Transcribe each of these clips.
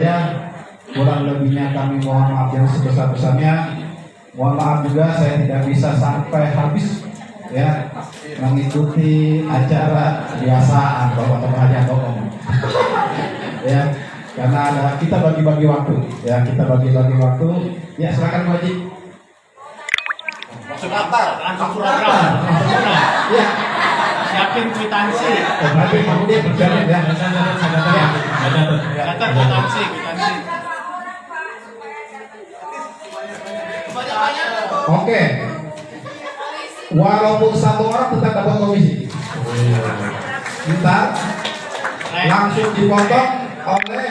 saya. Kurang lebihnya kami mohon maaf yang sebesar-besarnya. Mohon maaf juga saya tidak bisa sampai habis ya mengikuti acara biasaan Bapak Tokoh Haji Tokoh ya, karena ada kita bagi-bagi waktu ya, kita bagi-bagi waktu ya. Silakan Bu Haji. Langsung program Ya, siapin kwitansi. berarti kamu dia berjalan ya. Catat kwitansi. Oke. Walaupun satu orang tetap dapat komisi. Kita langsung dipotong oleh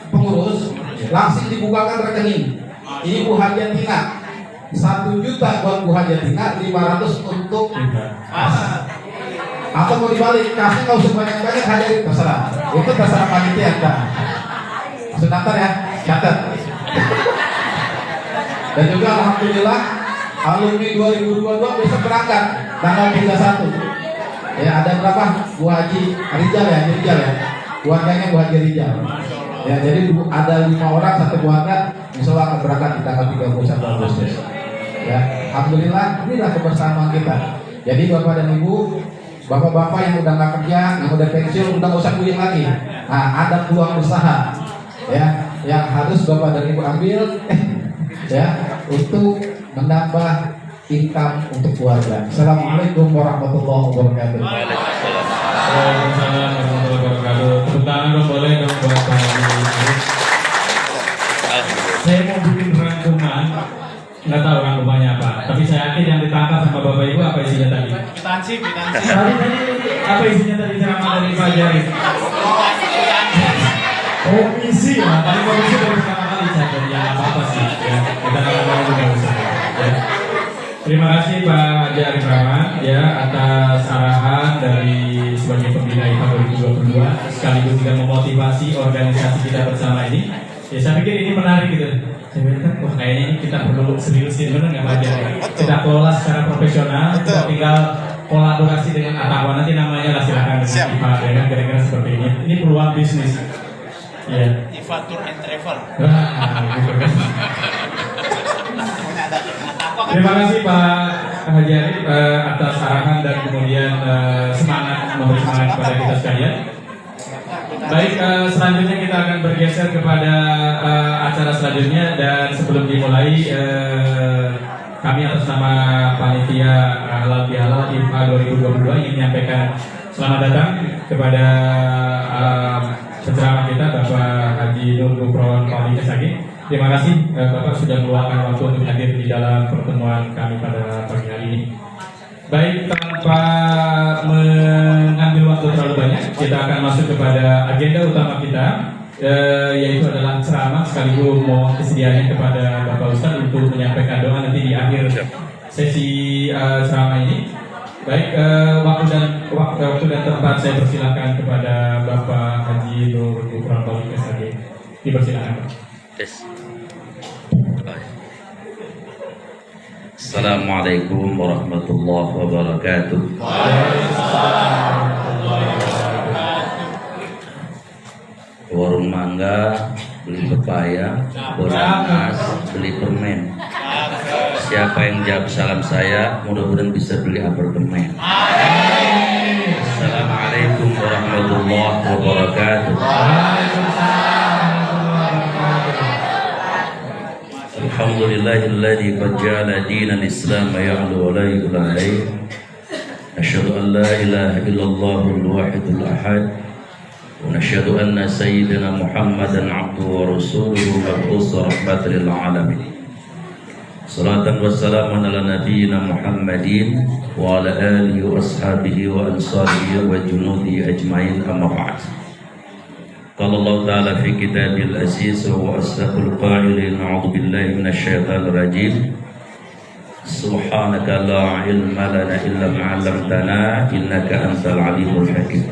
pengurus, langsung dibukakan rekening. Ini Bu Hajatina, 1 juta buat Bu Hajatina, 500 untuk atau mau dibalik, kasih nggak usah banyak-banyak, hajarin terserah. Itu terserah panitia kan. Maksud daftar ya, catat. Dan juga alhamdulillah alumni 2022 besok berangkat tanggal 31. Ya, ada berapa? Bu Haji Rijal ya, keluarganya Bu Haji Rijal. Ya, jadi ada 5 orang satu keluarga, insya Allah akan berangkat di tanggal 31 Agustus. Ya, alhamdulillah inilah kebersamaan kita. Jadi Bapak dan Ibu, Bapak-bapak yang udah nggak kerja, yang udah pensiun, udah nggak usah kuliah lagi. Nah, ada peluang usaha, ya, yang harus Bapak dan Ibu ambil, ya, untuk menambah income untuk keluarga. Assalamualaikum warahmatullahi wabarakatuh. Waalaikumsalam warahmatullahi wabarakatuh. Tepuk tangan dong, boleh dong buat Pak Haji. Saya mau bikin rangkuman, nggak tahu rangkumannya apa, tapi saya yakin yang ditangkap sama Bapak Ibu apa isinya tadi? Kwitansi. Tadi apa isinya tadi ceramah dari Pak Jari? Komisi lah, tadi komisi baru pertama kali saya jadi ya apa sih ya, kita ngomong juga usah ya. Terima kasih Pak Haji Arif Rahman ya atas arahan dari sebagai pembina IPA 2022 sekaligus juga memotivasi organisasi kita bersama ini. Ya saya pikir ini menarik gitu. Saya pikir wah kayaknya ini kita perlu seriusin, benar nggak Pak Haji? Kita kelola secara profesional, kita tinggal kolaborasi dengan Atawa, nanti namanya lah silakan dengan IPA ya kan, kira-kira seperti ini. Ini peluang bisnis. Iya. IPA Tour and Travel. Gitu kan. Terima kasih Pak Haji Arif atas arahan dan kemudian semangat, memberi semangat kepada kita sekalian. Baik, selanjutnya kita akan bergeser kepada acara selanjutnya, dan sebelum dimulai kami atas nama panitia Halal Bihalal IPA 2022 ingin menyampaikan selamat datang kepada penceramah kita Bapak Haji Nur Gufron Pauli Kesagi. Terima kasih Bapak sudah meluangkan waktu untuk hadir di dalam pertemuan kami pada pagi hari ini. Baik, tanpa mengambil waktu terlalu banyak, kita akan masuk kepada agenda utama kita, yaitu adalah ceramah sekaligus mohon kesediaannya kepada Bapak Ustadz untuk menyampaikan doa nanti di akhir sesi ceramah ini. Baik, waktu dan tempat saya persilakan kepada Bapak Haji Nur Gufron Pauli Kesagi. Dipersilakan. Yes. Assalamualaikum warahmatullahi wabarakatuh. Warung mangga, beli pepaya, bonanas, beli permen. Siapa yang jawab salam saya, mudah-mudahan bisa beli apartemen. Assalamualaikum warahmatullahi wabarakatuh. Alhamdulillahilladzi qad ja'ala dinal Islam ya'lu wa la yu'la alayh. Asyhadu an la ilaha illallahul wahidul ahad. Wa nashhadu anna sayyidina Muhammadan 'abduhu wa rasuluhu mab'uts rahmatan lil alamin. Salatan wa salamun ala nabiyyina Muhammadin wa ala alihi wa ashabihi wa ansarihi wa junudi ajma'in, amma ba'd. قال الله تعالى في كتابه العزيز وأصدق القائلين أعوذ بالله من الشيطان الرجيم سبحانك لا علم لنا إلا ما علمتنا إنك أنت العليم الحكيم.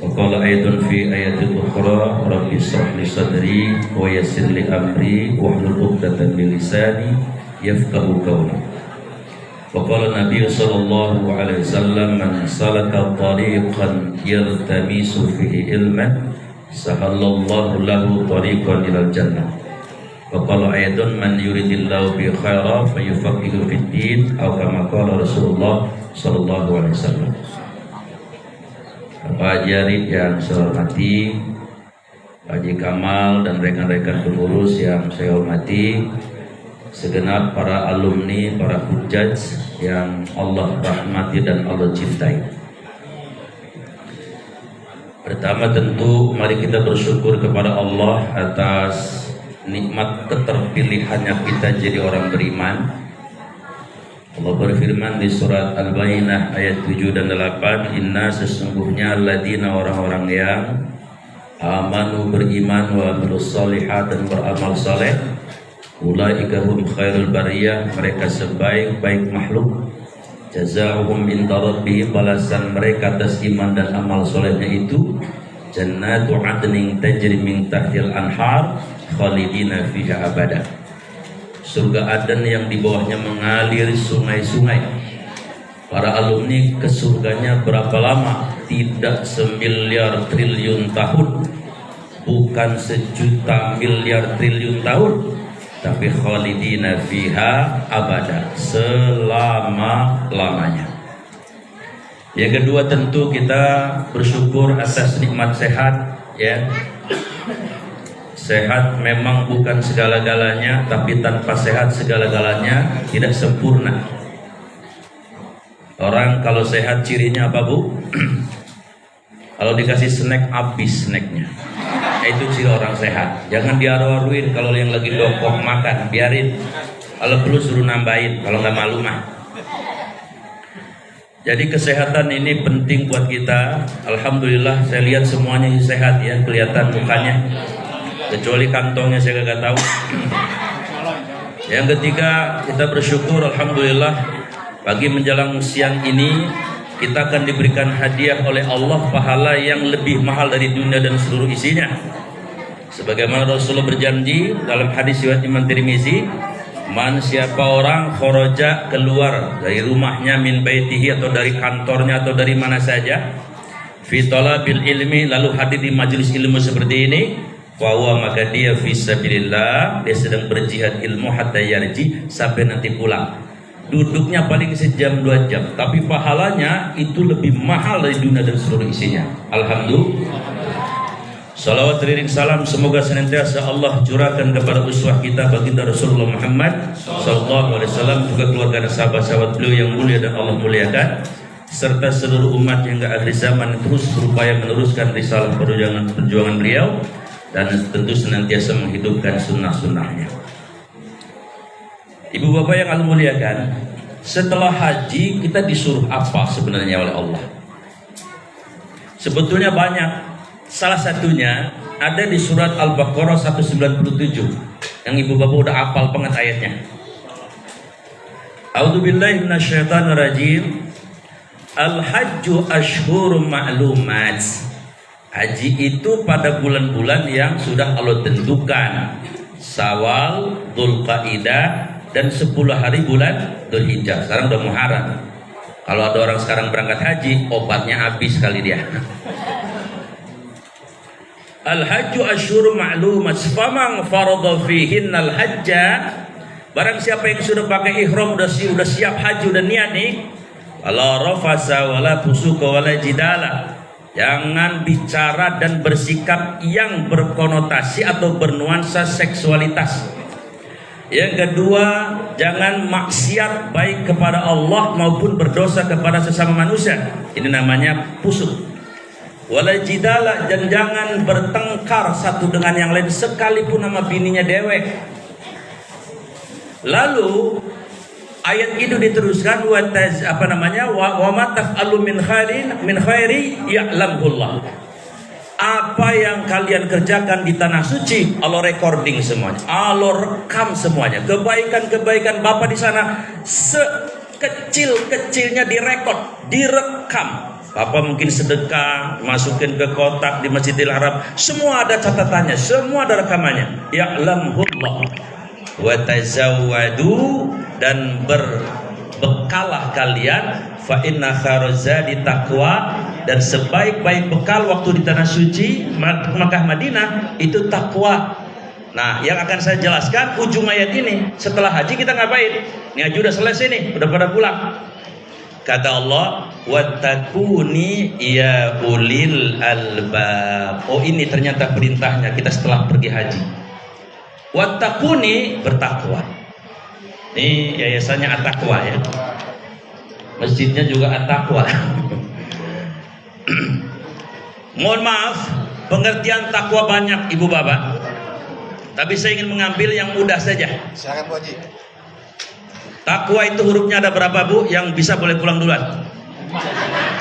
وقال أيضا في آية أخرى رب اشرح لي صدري ويسر لي أمري واحلل عقدة من لساني يفقهوا قولي. وقال النبي صلى الله عليه وسلم من سلك طريقا يلتمس فيه علما sahallallahu lahu tariqan ilal jannah. Wa qala ayatun man yuridillahu bi khairan fayufaqihu fid din atau kama qala Rasulullah sallallahu alaihi wasallam. Bapak Haji Arif yang saya hormati, Pak Haji Kamal dan rekan-rekan pengurus yang saya hormati, segenap para alumni, para hujjaj yang Allah rahmati dan Allah cintai. Pertama tentu mari kita bersyukur kepada Allah atas nikmat keterpilihannya kita jadi orang beriman. Allah berfirman di surat Al-Baqarah ayat 7 dan 8, inna sesungguhnya alladzina orang-orang yang amanu beriman wa amilus shalihat dan beramal saleh, ulaika hum khairul bariyah, mereka sebaik-baik makhluk. Jazaohum inda rabbihim, balasan mereka atas iman dan amal solehnya itu jannatu adnin tajri min tahtil anhar khalidina fiha abada, surga Aden yang di bawahnya mengalir sungai-sungai. Para alumni ke surganya berapa lama? Tidak semiliar triliun tahun, bukan sejuta miliar triliun tahun, tapi khalidina fiha abada, selama-lamanya. Yang kedua tentu kita bersyukur atas nikmat sehat, ya. Sehat memang bukan segala-galanya, tapi tanpa sehat segala-galanya tidak sempurna. Orang kalau sehat cirinya apa, Bu? Kalau dikasih snack habis snacknya. Itu ciri orang sehat. Jangan diaru-aruin kalau yang lagi dongkok makan, biarin. Kalau perlu suruh nambahin, kalau nggak malu mah. Jadi kesehatan ini penting buat kita. Alhamdulillah saya lihat semuanya sehat ya, kelihatan mukanya. Kecuali kantongnya saya nggak tahu. Yang ketiga kita bersyukur alhamdulillah pagi menjelang siang ini kita akan diberikan hadiah oleh Allah pahala yang lebih mahal dari dunia dan seluruh isinya. Sebagaimana Rasulullah berjanji dalam hadis riwayat Imam Tirmizi, man siapa orang kharaja keluar dari rumahnya min baitihi atau dari kantornya atau dari mana saja fi talabil ilmi, lalu hadir di majelis ilmu seperti ini, wa huwa maka dia fi sabilillah, dia sedang berjihad ilmu hatta yarji, sampai nanti pulang. Duduknya paling sejam 2 jam, tapi pahalanya itu lebih mahal dari dunia dan seluruh isinya. Alhamdulillah. Salawat teriring salam semoga senantiasa Allah curahkan kepada uswah kita baginda Rasulullah Muhammad sallallahu alaihi wasallam, juga keluarga dan sahabat-sahabat beliau yang mulia dan Allah muliakan, serta seluruh umat yang hingga akhir zaman terus berupaya meneruskan risalah perjuangan beliau dan tentu senantiasa menghidupkan sunnah-sunnahnya. Ibu bapak yang Allah muliakan, setelah haji kita disuruh apa sebenarnya oleh Allah? Sebetulnya banyak. Salah satunya ada di surat Al-Baqarah 197 yang ibu bapak udah hafal banget ayatnya. A'udzubillahi minasyaitonirrajim. Al-hajju ashhurum ma'lumat. Haji itu pada bulan-bulan yang sudah Allah tentukan. Syawal, Dzulqa'dah dan 10 hari bulan Dzulhijjah. Sekarang udah Muharram. Kalau ada orang sekarang berangkat haji, obatnya habis kali dia. Al-hajju asyhurun ma'lumat, faman farada fihinnal hajja, barang siapa yang sudah pakai ihram, udah siap haji, udah niat nih, wala rafasa wala fusuqa wala jidala, jangan bicara dan bersikap yang berkonotasi atau bernuansa seksualitas. Yang kedua, jangan maksiat baik kepada Allah maupun berdosa kepada sesama manusia. Ini namanya fusuk. Wala jidala, dan jangan bertengkar satu dengan yang lain sekalipun nama bininya dewek. Lalu ayat itu diteruskan wa ma taf'alu min khairi ya'lamullah. Apa yang kalian kerjakan di tanah suci, Allah recording semuanya, Allah rekam semuanya. Kebaikan-kebaikan Bapak di sana sekecil-kecilnya direkam. Bapak mungkin sedekah, masukin ke kotak di Masjidil Haram, semua ada catatannya, semua ada rekamannya. Ya'lamullah. Wa tazawwadu, dan berbekalah kalian fa inna khairozadi taqwa, dan sebaik-baik bekal waktu di tanah suci Makkah Madinah itu takwa. Nah, yang akan saya jelaskan ujung ayat ini. Setelah haji kita ngapain? Ini haji udah selesai nih, udah pada pulang. Kata Allah, wattaquni ya ulil albab. Oh, ini ternyata perintahnya kita setelah pergi haji. Wattaquni, bertakwa. Ini yayasannya At-Taqwa ya. Masjidnya juga At-Taqwa. Mohon maaf, pengertian takwa banyak ibu bapak. Tapi saya ingin mengambil yang mudah saja. Silakan Bu Haji. Takwa itu hurufnya ada berapa Bu? Yang bisa boleh pulang duluan.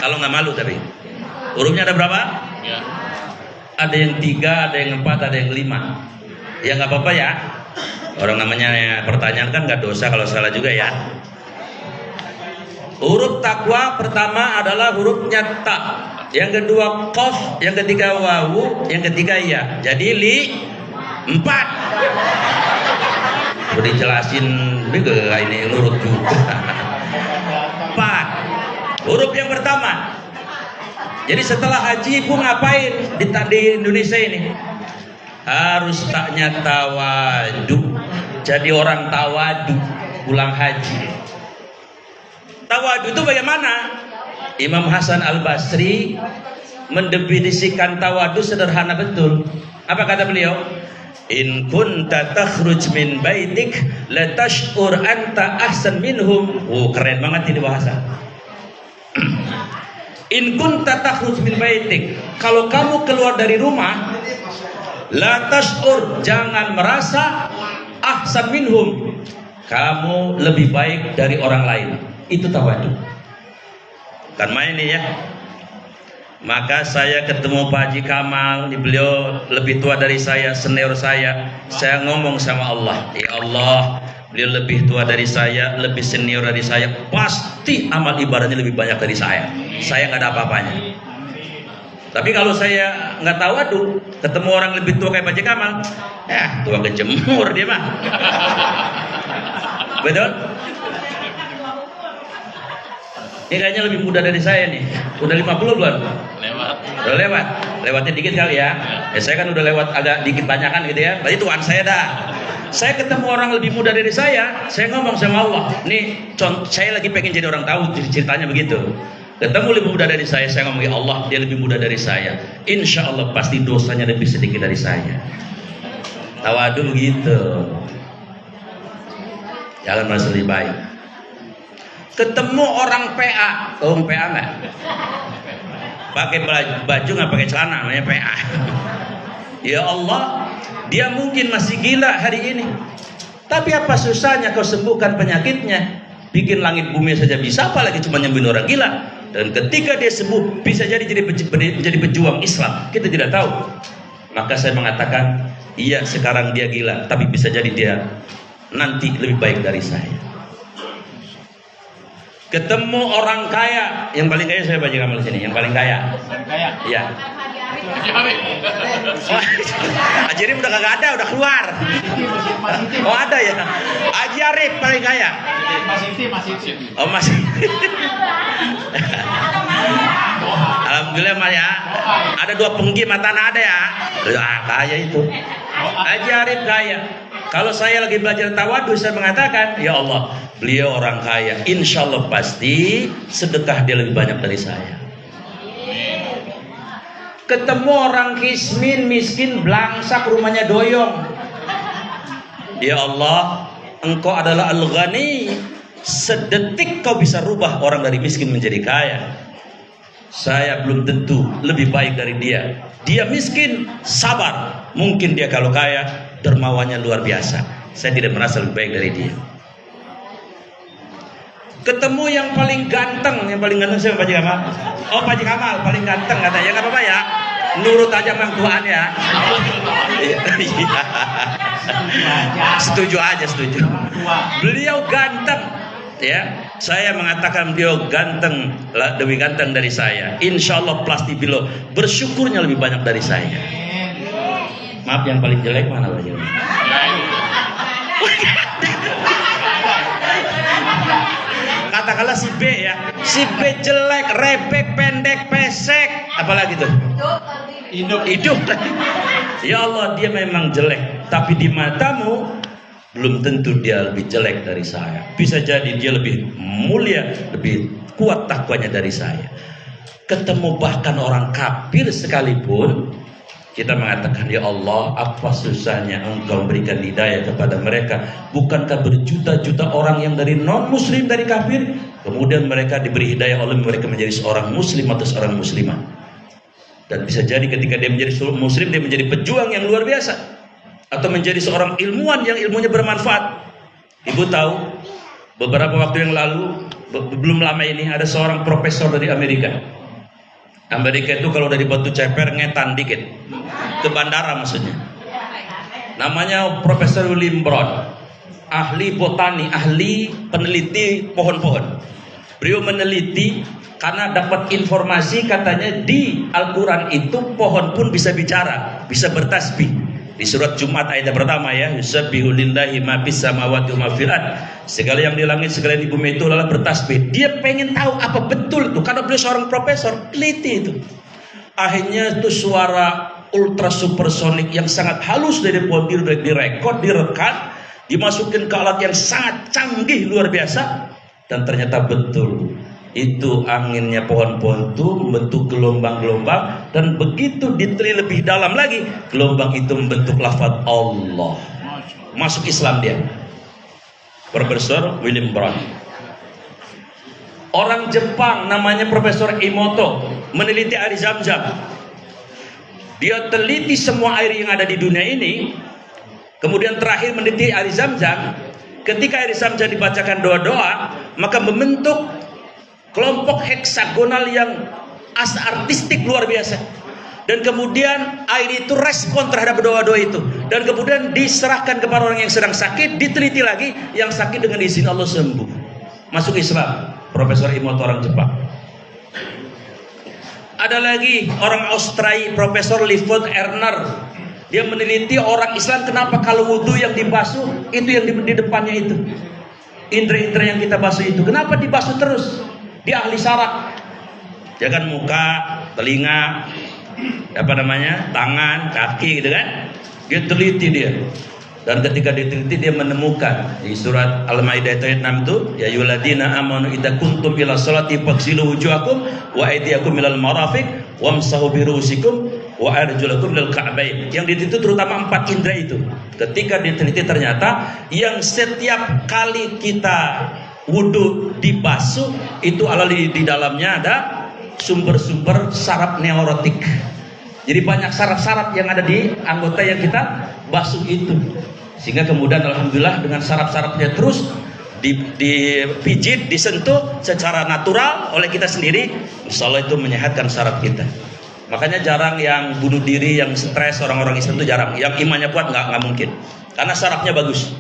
Kalau nggak malu tapi. Hurufnya ada berapa? Ya. Ada yang 3, ada yang 4, ada yang 5. Ya nggak apa-apa ya. Orang namanya ya, pertanyaan kan nggak dosa kalau salah juga ya. Huruf takwa pertama adalah hurufnya ta. Yang kedua qaf, yang ketiga wawu, yang ketiga ya. Jadi 4. Udah dijelasin juga ini nurut juga. 4. Huruf yang pertama. Jadi setelah haji ibu ngapain di Indonesia ini? Harus taknya tawadu. Jadi orang tawadu pulang haji. Tawadu itu bagaimana? Imam Hasan Al-Basri mendefinisikan tawadu sederhana betul. Apa kata beliau? In kunta takhruj min baitik la tash'ur anta ahsan minhum. Oh, keren banget ini bahasa. In kunta takhruj min baitik, kalau kamu keluar dari rumah, la tash'ur, jangan merasa ahsan minhum, kamu lebih baik dari orang lain. Itu tawadu. Kan main nih ya. Maka saya ketemu Pak Haji Kamal, beliau lebih tua dari saya, senior saya. Saya ngomong sama Allah, ya Allah, beliau lebih tua dari saya, lebih senior dari saya, pasti amal ibadahnya lebih banyak dari saya. Saya nggak ada apa-apanya. Tapi kalau saya nggak tahu, aduh, ketemu orang lebih tua kayak Pak Haji Kamal, ya tua kejemur dia mah. Betul? Ini kayaknya lebih muda dari saya nih. Udah 50 belum? Lewat. Udah lewat. Lewatnya dikit kali ya. Ya saya kan udah lewat agak dikit banyakan gitu ya. Berarti tuan saya dah. Saya ketemu orang lebih muda dari saya ngomong sama Allah, nih saya lagi pengen jadi orang tahu, ceritanya begitu. Ketemu lebih muda dari saya ngomong, ya Allah, dia lebih muda dari saya. Insya Allah pasti dosanya lebih sedikit dari saya. Tawadu begitu. Jangan merasa lebih baik. Ketemu orang PA, PA nggak? Pakai baju nggak pakai celana, namanya PA. Ya Allah, dia mungkin masih gila hari ini. Tapi apa susahnya kau sembuhkan penyakitnya? Bikin langit bumi saja bisa, apalagi cuma nyembuhin orang gila. Dan ketika dia sembuh, bisa jadi pejuang Islam. Kita tidak tahu. Maka saya mengatakan, iya sekarang dia gila, tapi bisa jadi dia nanti lebih baik dari saya. Ketemu orang kaya, yang paling kaya saya baca kamu di sini, yang paling kaya. Kaya. Iya. Haji Arif udah kagak ada, udah keluar. Oh ada ya. Haji Arif paling kaya. Masih. Oh masih. Alhamdulillah Mas ya. Ada 2 penggi mata ada ya. Kaya itu. Haji Arif kaya. Kalau saya lagi belajar tawadu, saya mengatakan, ya Allah, beliau orang kaya, insya Allah pasti sedekah dia lebih banyak dari saya. Ketemu orang miskin, belangsak, rumahnya doyong. Ya Allah, engkau adalah Al-Ghani. Sedetik kau bisa rubah orang dari miskin menjadi kaya. Saya belum tentu lebih baik dari dia. Dia miskin, sabar. Mungkin dia kalau kaya, dermawannya luar biasa. Saya tidak merasa lebih baik dari dia. Ketemu yang paling ganteng siapa Pak Haji Kamal? Oh Pak Haji Kamal paling ganteng katanya. Ya nggak apa-apa ya. Nurut aja mang Tuhan ya. Setuju aja. Beliau ganteng. Ya, saya mengatakan beliau ganteng, lebih ganteng dari saya. Insya Allah pasti beliau bersyukurnya lebih banyak dari saya. Maaf yang paling jelek mana Pak Haji? Katakanlah si B ya. Si B jelek, rebek, pendek, pesek, apalagi tuh? Hidup. Ya Allah, dia memang jelek, tapi di matamu belum tentu dia lebih jelek dari saya. Bisa jadi dia lebih mulia, lebih kuat takwanya dari saya. Ketemu bahkan orang kafir sekalipun, kita mengatakan, ya Allah, apa susahnya Engkau berikan hidayah kepada mereka. Bukankah berjuta-juta orang yang dari non-muslim, dari kafir, kemudian mereka diberi hidayah oleh mereka menjadi seorang muslim atau seorang muslimah. Dan bisa jadi ketika dia menjadi seorang muslim, dia menjadi pejuang yang luar biasa, atau menjadi seorang ilmuwan yang ilmunya bermanfaat. Ibu tahu, beberapa waktu yang lalu, belum lama ini, ada seorang profesor dari Amerika. Amerika itu kalau dari Batu Ceper ngetan dikit ke bandara maksudnya. Namanya Profesor William Brown, ahli botani, ahli peneliti pohon-pohon. Beliau meneliti karena dapat informasi katanya di Al-Quran itu pohon pun bisa bicara, bisa bertasbih. Di surat Jumat ayat yang pertama ya, yusabbihu lillahi ma fis samawati wa ma fil ard. Segala yang di langit, segala yang di bumi itu adalah bertasbih. Dia pengen tahu apa betul itu, karena beliau seorang profesor, teliti itu. Akhirnya itu suara ultra supersonik yang sangat halus dari pohon direkod, direkam, dimasukin ke alat yang sangat canggih luar biasa, dan ternyata betul. Itu anginnya pohon-pohon itu membentuk gelombang-gelombang, dan begitu diteliti lebih dalam lagi, gelombang itu membentuk lafaz Allah. Masuk Islam dia. Profesor William Brown. Orang Jepang namanya Profesor Emoto meneliti air Zam-Zam. Dia teliti semua air yang ada di dunia ini, kemudian terakhir meneliti air Zam-Zam. Ketika air Zam-Zam dibacakan doa-doa, maka membentuk kelompok heksagonal yang artistik luar biasa. Dan kemudian air itu respon terhadap doa-doa itu, dan kemudian diserahkan kepada orang yang sedang sakit, diteliti lagi, yang sakit dengan izin Allah sembuh. Masuk Islam, Profesor Emoto orang Jepang. Ada lagi orang Australia, Profesor Clifford Erner. Dia meneliti orang Islam kenapa kalau wudhu yang dibasuh itu yang di depannya itu, indra-indra yang kita basuh itu, kenapa dibasuh terus? Dia ahli saraf. Ya kan, muka, telinga, tangan, kaki gitu kan. Dia teliti dia. Dan ketika diteliti dia menemukan di surat Al-Maidah ayat 6 itu, ya ayyuhalladzina amanu idza kuntum ila sholati faghsilu wujuhakum wa aydiyakum ilal marafiq wamsahu bi ru'usikum wa arjulakum lil ka'bayn. Yang diteliti terutama 4 indera itu. Ketika diteliti ternyata yang setiap kali kita wudhu dibasuh itu di dalamnya ada sumber-sumber saraf neurotik. Jadi banyak saraf-saraf yang ada di anggota yang kita basuh itu, sehingga kemudian alhamdulillah dengan saraf-sarafnya terus dipijit, disentuh secara natural oleh kita sendiri, insya Allah itu menyehatkan saraf kita. Makanya jarang yang bunuh diri, yang stres, orang-orang Islam itu jarang. Yang imannya kuat nggak mungkin, karena sarafnya bagus.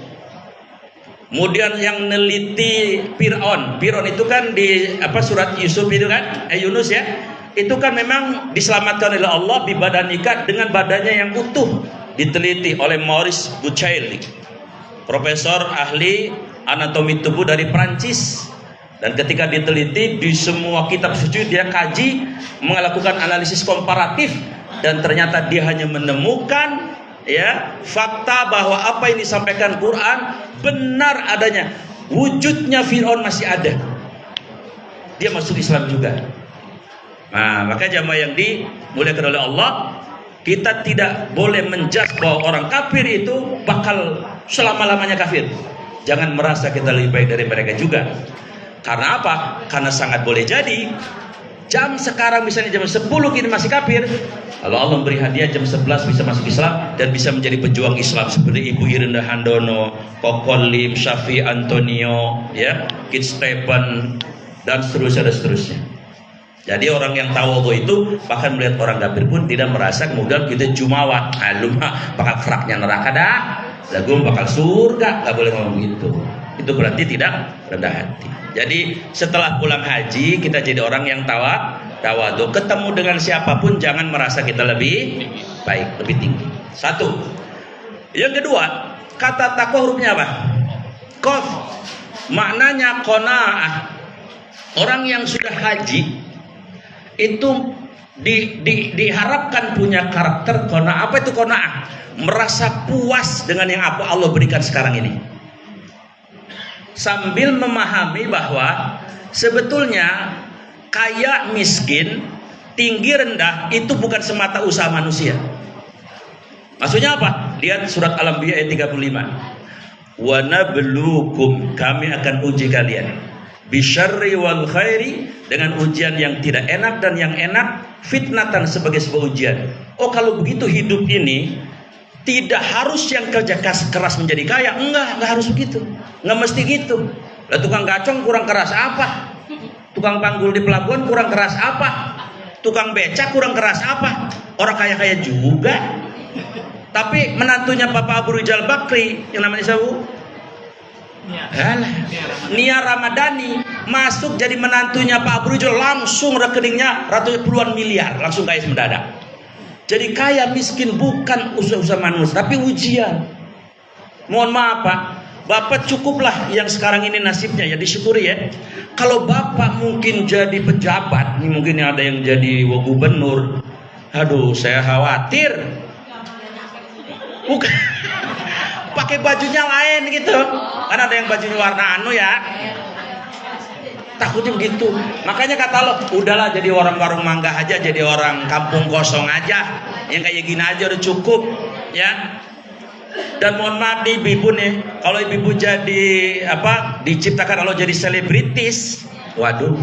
Kemudian yang neliti Fir'aun itu kan di surat Yusuf itu kan, Yunus ya, itu kan memang diselamatkan oleh Allah bibadanika, dengan badannya yang utuh. Diteliti oleh Maurice Bucaille, profesor ahli anatomi tubuh dari Prancis. Dan ketika diteliti di semua kitab suci dia kaji, melakukan analisis komparatif, dan ternyata dia hanya menemukan fakta bahwa apa yang disampaikan Quran benar adanya, wujudnya Fir'aun masih ada. Dia masuk Islam juga. Nah, maka jamaah yang dimuliakan oleh Allah, kita tidak boleh menjudge bahwa orang kafir itu bakal selama-lamanya kafir. Jangan merasa kita lebih baik dari mereka juga. Karena apa? Karena sangat boleh jadi jam sekarang misalnya jam 10 kita masih kafir, kalau Allah memberi hadiah jam 11 bisa masuk Islam dan bisa menjadi pejuang Islam seperti Ibu Irinda Handono, Koko Lim, Syafi Antonio, Kit Stephen, dan seterusnya. Jadi orang yang tawadhu itu bahkan melihat orang kafir pun tidak merasa kemudian kita jumawa, lu mah bakal keraknya neraka dah, lagu bakal surga, nggak boleh ngomong gitu. Itu berarti tidak rendah hati. Jadi setelah pulang haji kita jadi orang yang tawadhu. Ketemu dengan siapapun jangan merasa kita lebih baik, lebih tinggi. Satu. Yang kedua, kata takwa hurufnya apa? Qaf. Maknanya qanaah. Orang yang sudah haji itu diharapkan punya karakter qanaah. Apa itu qanaah? Merasa puas dengan yang apa Allah berikan sekarang ini, sambil memahami bahwa sebetulnya kaya miskin, tinggi rendah itu bukan semata usaha manusia. Maksudnya apa? Lihat surat Al-Anbiya ayat 35. Wa nabluukum, kami akan uji kalian, bisyarri wal khairi, dengan ujian yang tidak enak dan yang enak, fitnatan, sebagai sebuah ujian. Oh, kalau begitu hidup ini tidak harus yang kerja keras menjadi kaya. Enggak harus begitu. Enggak mesti gitu. Lah, tukang gacong kurang keras apa? Tukang panggul di pelabuhan kurang keras apa? Tukang becak kurang keras apa? Orang kaya-kaya juga. Tapi menantunya Bapak Abu Rizal Bakri yang namanya siapa? Nia Ramadhani masuk jadi menantunya Pak Abu Rizal, langsung rekeningnya ratus puluhan miliar, langsung kaya mendadak. Jadi kaya miskin bukan usaha manusia, tapi ujian. Mohon maaf Pak, Bapak cukuplah yang sekarang ini nasibnya, ya disyukuri ya. Kalau Bapak mungkin jadi pejabat, nih mungkin ada yang jadi gubernur, aduh saya khawatir. Bukan, pakai bajunya lain gitu, kan ada yang bajunya warna anu ya, takutnya begitu. Makanya kata lo, udahlah jadi orang warung mangga aja, jadi orang kampung kosong aja, yang kayak gini aja udah cukup ya. Dan mohon maaf nih ibu nih, kalau ibu jadi apa, diciptakan Allah jadi selebritis, waduh,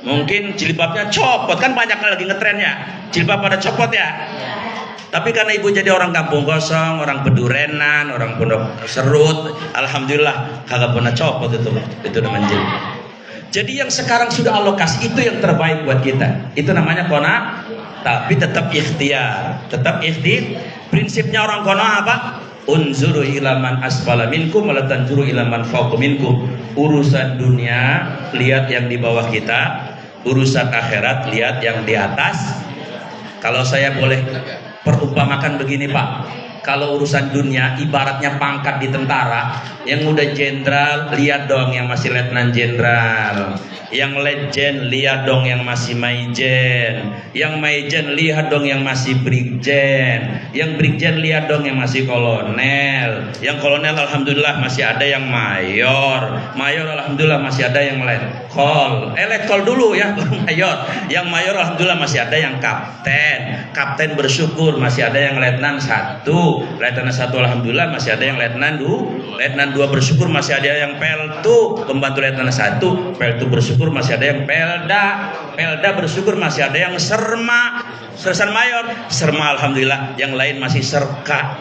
mungkin jilbabnya copot, kan banyak lagi ngetrennya jilbab pada copot ya. Tapi karena ibu jadi orang kampung kosong, orang pedurenan, orang pondok serut, alhamdulillah kagak pernah copot itu namanya jilbab. Jadi yang sekarang sudah Allah kasih itu yang terbaik buat kita. Itu namanya qanaah, tapi tetap ikhtiar, Prinsipnya orang qanaah apa? Unzuru ila man asfala minkum wa la tanzuru ila man fawqa minkum. Urusan dunia lihat yang di bawah kita, urusan akhirat lihat yang di atas. Kalau saya boleh perumpamakan begini Pak, kalau urusan dunia ibaratnya pangkat di tentara, yang udah jenderal lihat dong yang masih letnan jenderal, yang legend lihat dong yang masih maijen, yang maijen lihat dong yang masih brigjen, yang brigjen lihat dong yang masih kolonel, yang kolonel alhamdulillah masih ada yang mayor alhamdulillah masih ada yang letkol dulu ya, mayor, yang mayor alhamdulillah masih ada yang kapten bersyukur masih ada yang letnan 1 alhamdulillah masih ada yang letnan 2 bersyukur masih ada yang peltu, pembantu letnan 1 peltu bersyukur masih ada yang pelda bersyukur masih ada yang sersan mayor, serma alhamdulillah, yang lain masih serka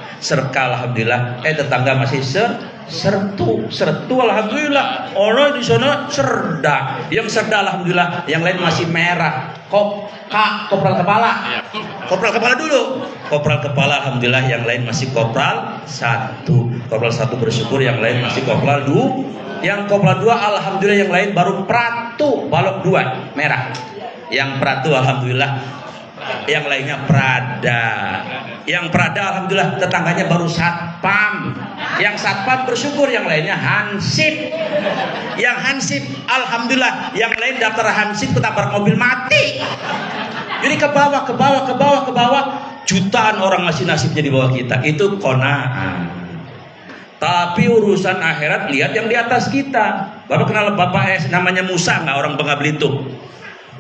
alhamdulillah, tetangga masih sertu alhamdulillah, orang di sana serda, yang serda alhamdulillah, yang lain masih merah, kopral kepala dulu, kopral kepala alhamdulillah, yang lain masih kopral 1 bersyukur, yang lain masih kopral 2, yang kopral 2 alhamdulillah, yang lain baru pratu balok 2 merah, yang pratu alhamdulillah, yang lainnya prada, yang prada alhamdulillah tetangganya baru satpam, yang satpam bersyukur, yang lainnya hansip, yang hansip alhamdulillah, yang lain daftar hansip ketabrak mobil mati. Jadi ke bawah jutaan orang masih nasibnya di bawah kita. Itu qanaah. Tapi urusan akhirat lihat yang di atas kita. Bapak kenal bapak namanya Musa nggak, orang Bangka Belitung?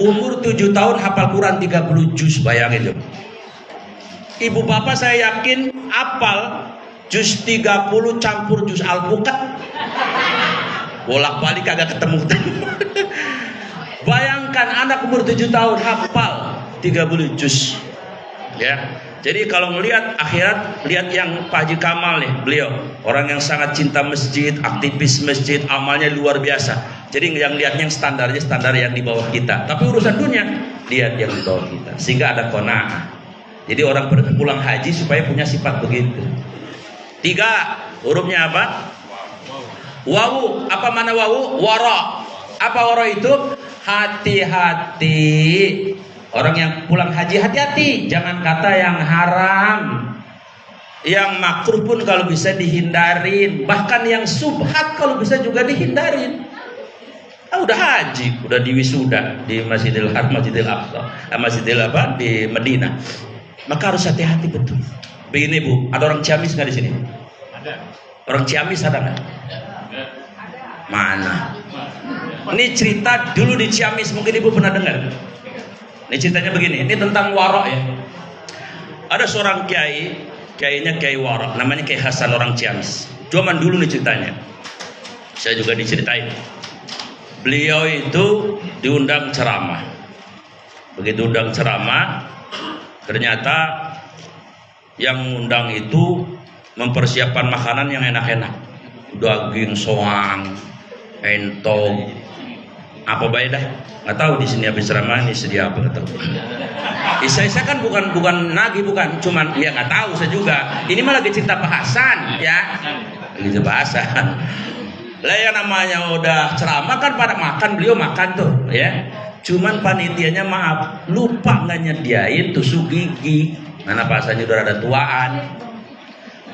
Umur 7 tahun hafal Quran 30 juz, bayangin tuh. Ibu bapak saya yakin hafal juz 30 campur juz Al-Bukat. Bolak-balik kagak ketemu. Bayangkan anak umur 7 tahun hafal 30 juz. Ya. Jadi kalau melihat akhirat, lihat yang Pak Haji Kamal nih, beliau orang yang sangat cinta masjid, aktivis masjid, amalnya luar biasa. Jadi yang lihatnya yang standar yang di bawah kita. Tapi urusan dunia, lihat yang di bawah kita. Sehingga ada qanaah. Jadi orang pulang haji supaya punya sifat begitu. 3, hurufnya apa? Wawu. Apa mana wawu? Wara. Apa wara itu? Hati-hati. Orang yang pulang haji hati-hati, jangan kata yang haram, yang makruh pun kalau bisa dihindarin, bahkan yang subhat kalau bisa juga dihindarin. udah haji, udah diwisuda di Masjidil Aqsa, di Medina. Maka harus hati-hati betul. Begini Bu, ada orang Ciamis nggak di sini? Ada. Orang Ciamis ada nggak? Mana? Ini cerita dulu di Ciamis, mungkin Ibu pernah dengar. Ini ceritanya begini, ini tentang warok ya. Ada seorang kiainya Kiai Warok, namanya Kiai Hasan, orang Ciamis. Zaman dulu nih ceritanya. Saya juga diceritain. Beliau itu diundang ceramah. Begitu undang ceramah, ternyata yang undang itu mempersiapkan makanan yang enak-enak. Daging soang, entong, apa baik dah. Nggak tahu di sini habis ceramah ini sedia apa nggak tahu. Saya kan bukan nagih, bukan, cuman ya nggak tahu saya juga. Ini malah lagi cerita bahasan ya, lagi cerita bahasan. Lah yang namanya udah ceramah kan pada makan, beliau makan tuh ya. Cuman panitianya maaf lupa nggak nyediain tusuk gigi, karena bahasanya udah ada tuaan.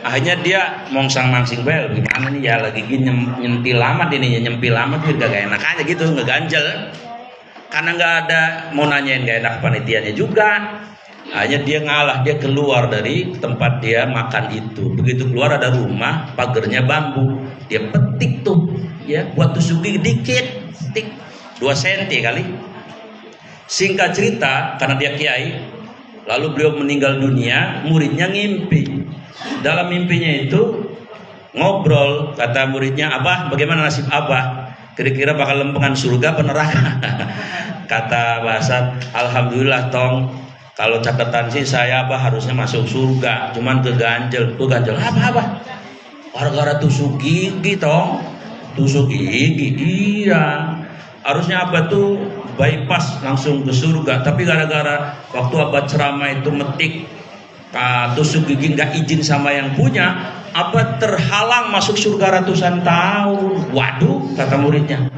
Akhirnya dia mongsang-mangsing bel, gimana nih ya lagi gini nyempil amat ini, nyempil amat biar gak enak aja gitu, ngeganjel. Karena nggak ada mau nanyain gak enak panitianya juga. Akhirnya dia ngalah, dia keluar dari tempat dia makan itu. Begitu keluar ada rumah, pagernya bambu. Dia petik tuh, ya, buat tusuk gigi dikit, petik 2 cm kali. Singkat cerita, karena dia kiai, lalu beliau meninggal dunia, muridnya ngimpi. Dalam mimpinya itu ngobrol, kata muridnya, "Abah, bagaimana nasib Abah? Kira-kira bakal lempengan surga apa neraka?" Kata Bahasan, "Alhamdulillah tong, kalau catatan sih saya Abah harusnya masuk surga, cuman keganjel." Keganjel apa? Gara-gara tusuk gigi tong. Tusuk gigi, iya. Harusnya Abah tuh bypass langsung ke surga, tapi gara-gara waktu Abah ceramah itu metik tusuk gigi nggak izin sama yang punya, Abah terhalang masuk surga ratusan tahun. Waduh, kata muridnya.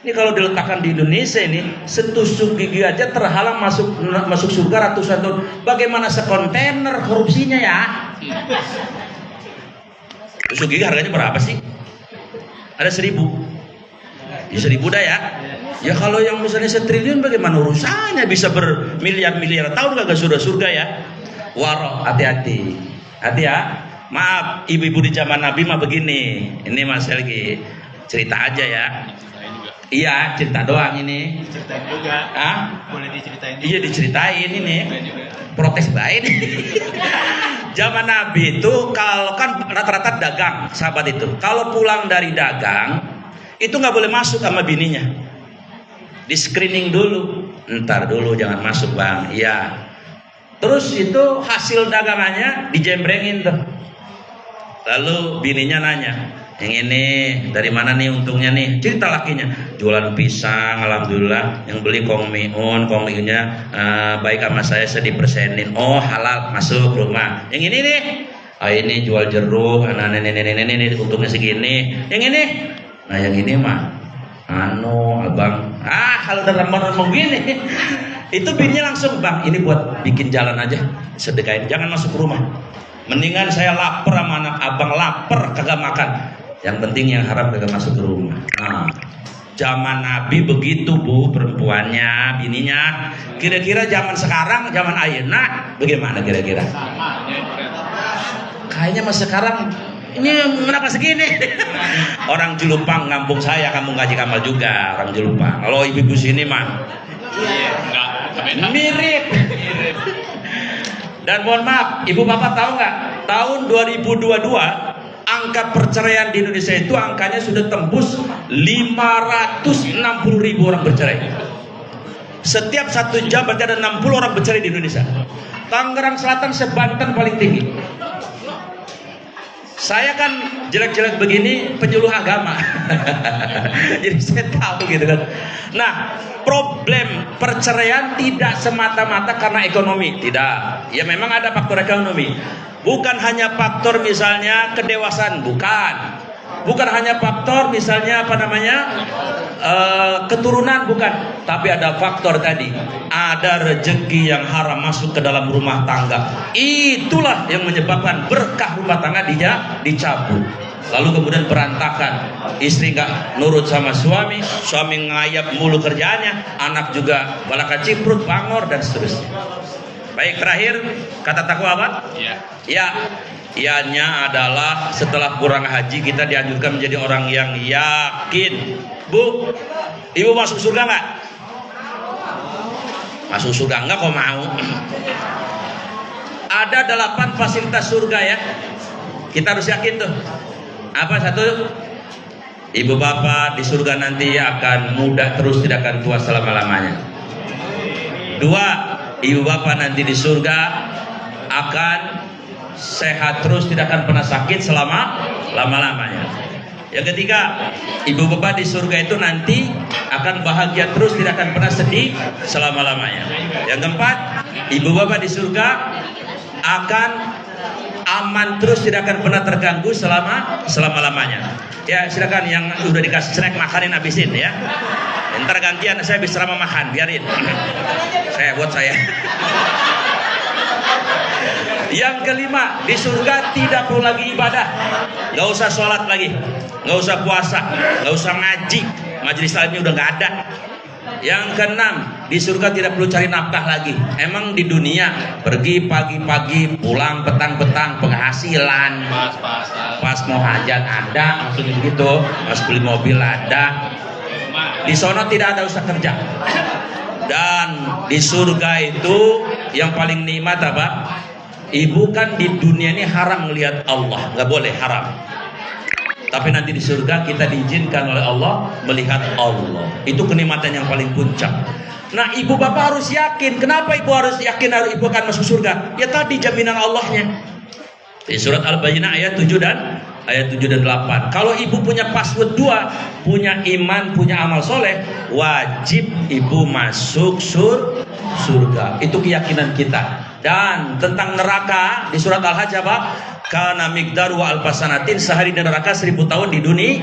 Ini kalau diletakkan di Indonesia ini, setusuk gigi aja terhalang masuk surga ratusan tahun. Bagaimana sekontainer korupsinya ya? Tusuk gigi harganya berapa sih? Ada 1.000. Ya 1.000 dah ya. Ya kalau yang misalnya 1 triliun bagaimana urusannya, bisa bermiliar-miliar tahun kagak surga-surga ya. Warok, hati-hati. Hati ya. Maaf, ibu-ibu di zaman Nabi mah begini. Ini Mas lagi cerita aja ya. Iya, cerita doang ini. Ceritain juga. Hah? Boleh diceritain. Iya, diceritain ini. Protes baik. Zaman Nabi itu kalau kan rata-rata dagang, sahabat itu. Kalau pulang dari dagang, itu nggak boleh masuk sama bininya. Di screening dulu. Ntar dulu jangan masuk bang. Iya. Terus itu hasil dagangannya dijembrengin tuh. Lalu bininya nanya, "Yang ini dari mana nih untungnya nih?" Cerita lakinya, "Jualan pisang, alhamdulillah. Yang beli kong miunnya baik sama saya dipersenin." "Oh halal, masuk rumah." "Yang ini nih?" "Ah ini jual jeruk, ini untungnya segini." "Yang ini?" "Nah yang ini mah abang." Kalau dalam ngomong gini, itu bininya langsung, "Bang ini buat bikin jalan aja, sedekahin, jangan masuk ke rumah. Mendingan saya lapar sama anak abang, lapar kagak makan. Yang penting yang haram kagak masuk ke rumah." Nah, zaman Nabi begitu Bu, perempuannya, bininya. Kira-kira zaman sekarang, zaman ayeuna bagaimana kira-kira? Kayaknya mas sekarang ini kenapa segini? Orang Jelupang, kampung saya, kampung Haji Kamal juga orang Jelupang. Kalau ibu-ibu sini mah mirip. Dan mohon maaf, ibu bapak tahu nggak? Tahun 2022 angka perceraian di Indonesia itu angkanya sudah tembus 560.000 orang bercerai. Setiap 1 jam berarti ada 60 orang bercerai di Indonesia. Tangerang Selatan, sebanten paling tinggi. Saya kan jelek-jelek begini penyuluh agama. Jadi saya tahu gitu kan. Nah, problem perceraian tidak semata-mata karena ekonomi, tidak. Ya memang ada faktor ekonomi. Bukan hanya faktor misalnya kedewasaan, bukan. Bukan hanya faktor misalnya keturunan, bukan. Tapi ada faktor tadi, ada rezeki yang haram masuk ke dalam rumah tangga. Itulah yang menyebabkan berkah rumah tangga dicabut. lalu kemudian berantakan, istri nggak nurut sama suami, suami ngayap mulu kerjaannya, anak juga balaka ciprut, bangor dan seterusnya. Baik, terakhir kata takwa apa? Iya. Ya, ianya adalah setelah pulang haji kita dianjurkan menjadi orang yang yakin. Bu, ibu masuk surga nggak? Masuk surga nggak kok mau? Ada 8 fasilitas surga ya. Kita harus yakin tuh. Apa satu? Ibu bapak di surga nanti akan muda terus, tidak akan tua selama-lamanya. 2, ibu bapak nanti di surga akan sehat terus, tidak akan pernah sakit selama-lamanya. Yang ketiga, ibu bapak di surga itu nanti akan bahagia terus, tidak akan pernah sedih selama-lamanya. Yang keempat, ibu bapak di surga akan aman terus, tidak akan pernah terganggu selama-lamanya. Ya, silakan yang udah dikasih snack makanin, habisin ya. Ntar gantian saya bisa lama makan, biarin. Buat saya. Yang kelima, di surga tidak perlu lagi ibadah, nggak usah sholat lagi, nggak usah puasa, nggak usah ngaji, majelis taklimnya udah nggak ada. Yang keenam, di surga tidak perlu cari nafkah lagi. Emang di dunia pergi pagi-pagi, pulang petang-petang, penghasilan. Pas mau hajat ada, maksudnya begitu. Pas beli mobil ada. Di sono tidak ada usah kerja. Dan di surga itu yang paling nikmat apa? Ibu kan di dunia ini haram melihat Allah, nggak boleh, haram. Tapi nanti di surga kita diizinkan oleh Allah melihat Allah. Itu kenikmatan yang paling puncak. Nah, ibu bapak harus yakin. Kenapa ibu harus yakin ibu akan masuk surga? Ya tadi jaminan Allahnya. Di surat Al-Bayyinah ayat 7 dan 8. Kalau ibu punya password 2, punya iman, punya amal soleh, wajib ibu masuk surga. Itu keyakinan kita. Dan tentang neraka di surat Al-Hajj apa? Kana miqdaru alfasanatin, sehari di neraka 1000 tahun di dunia.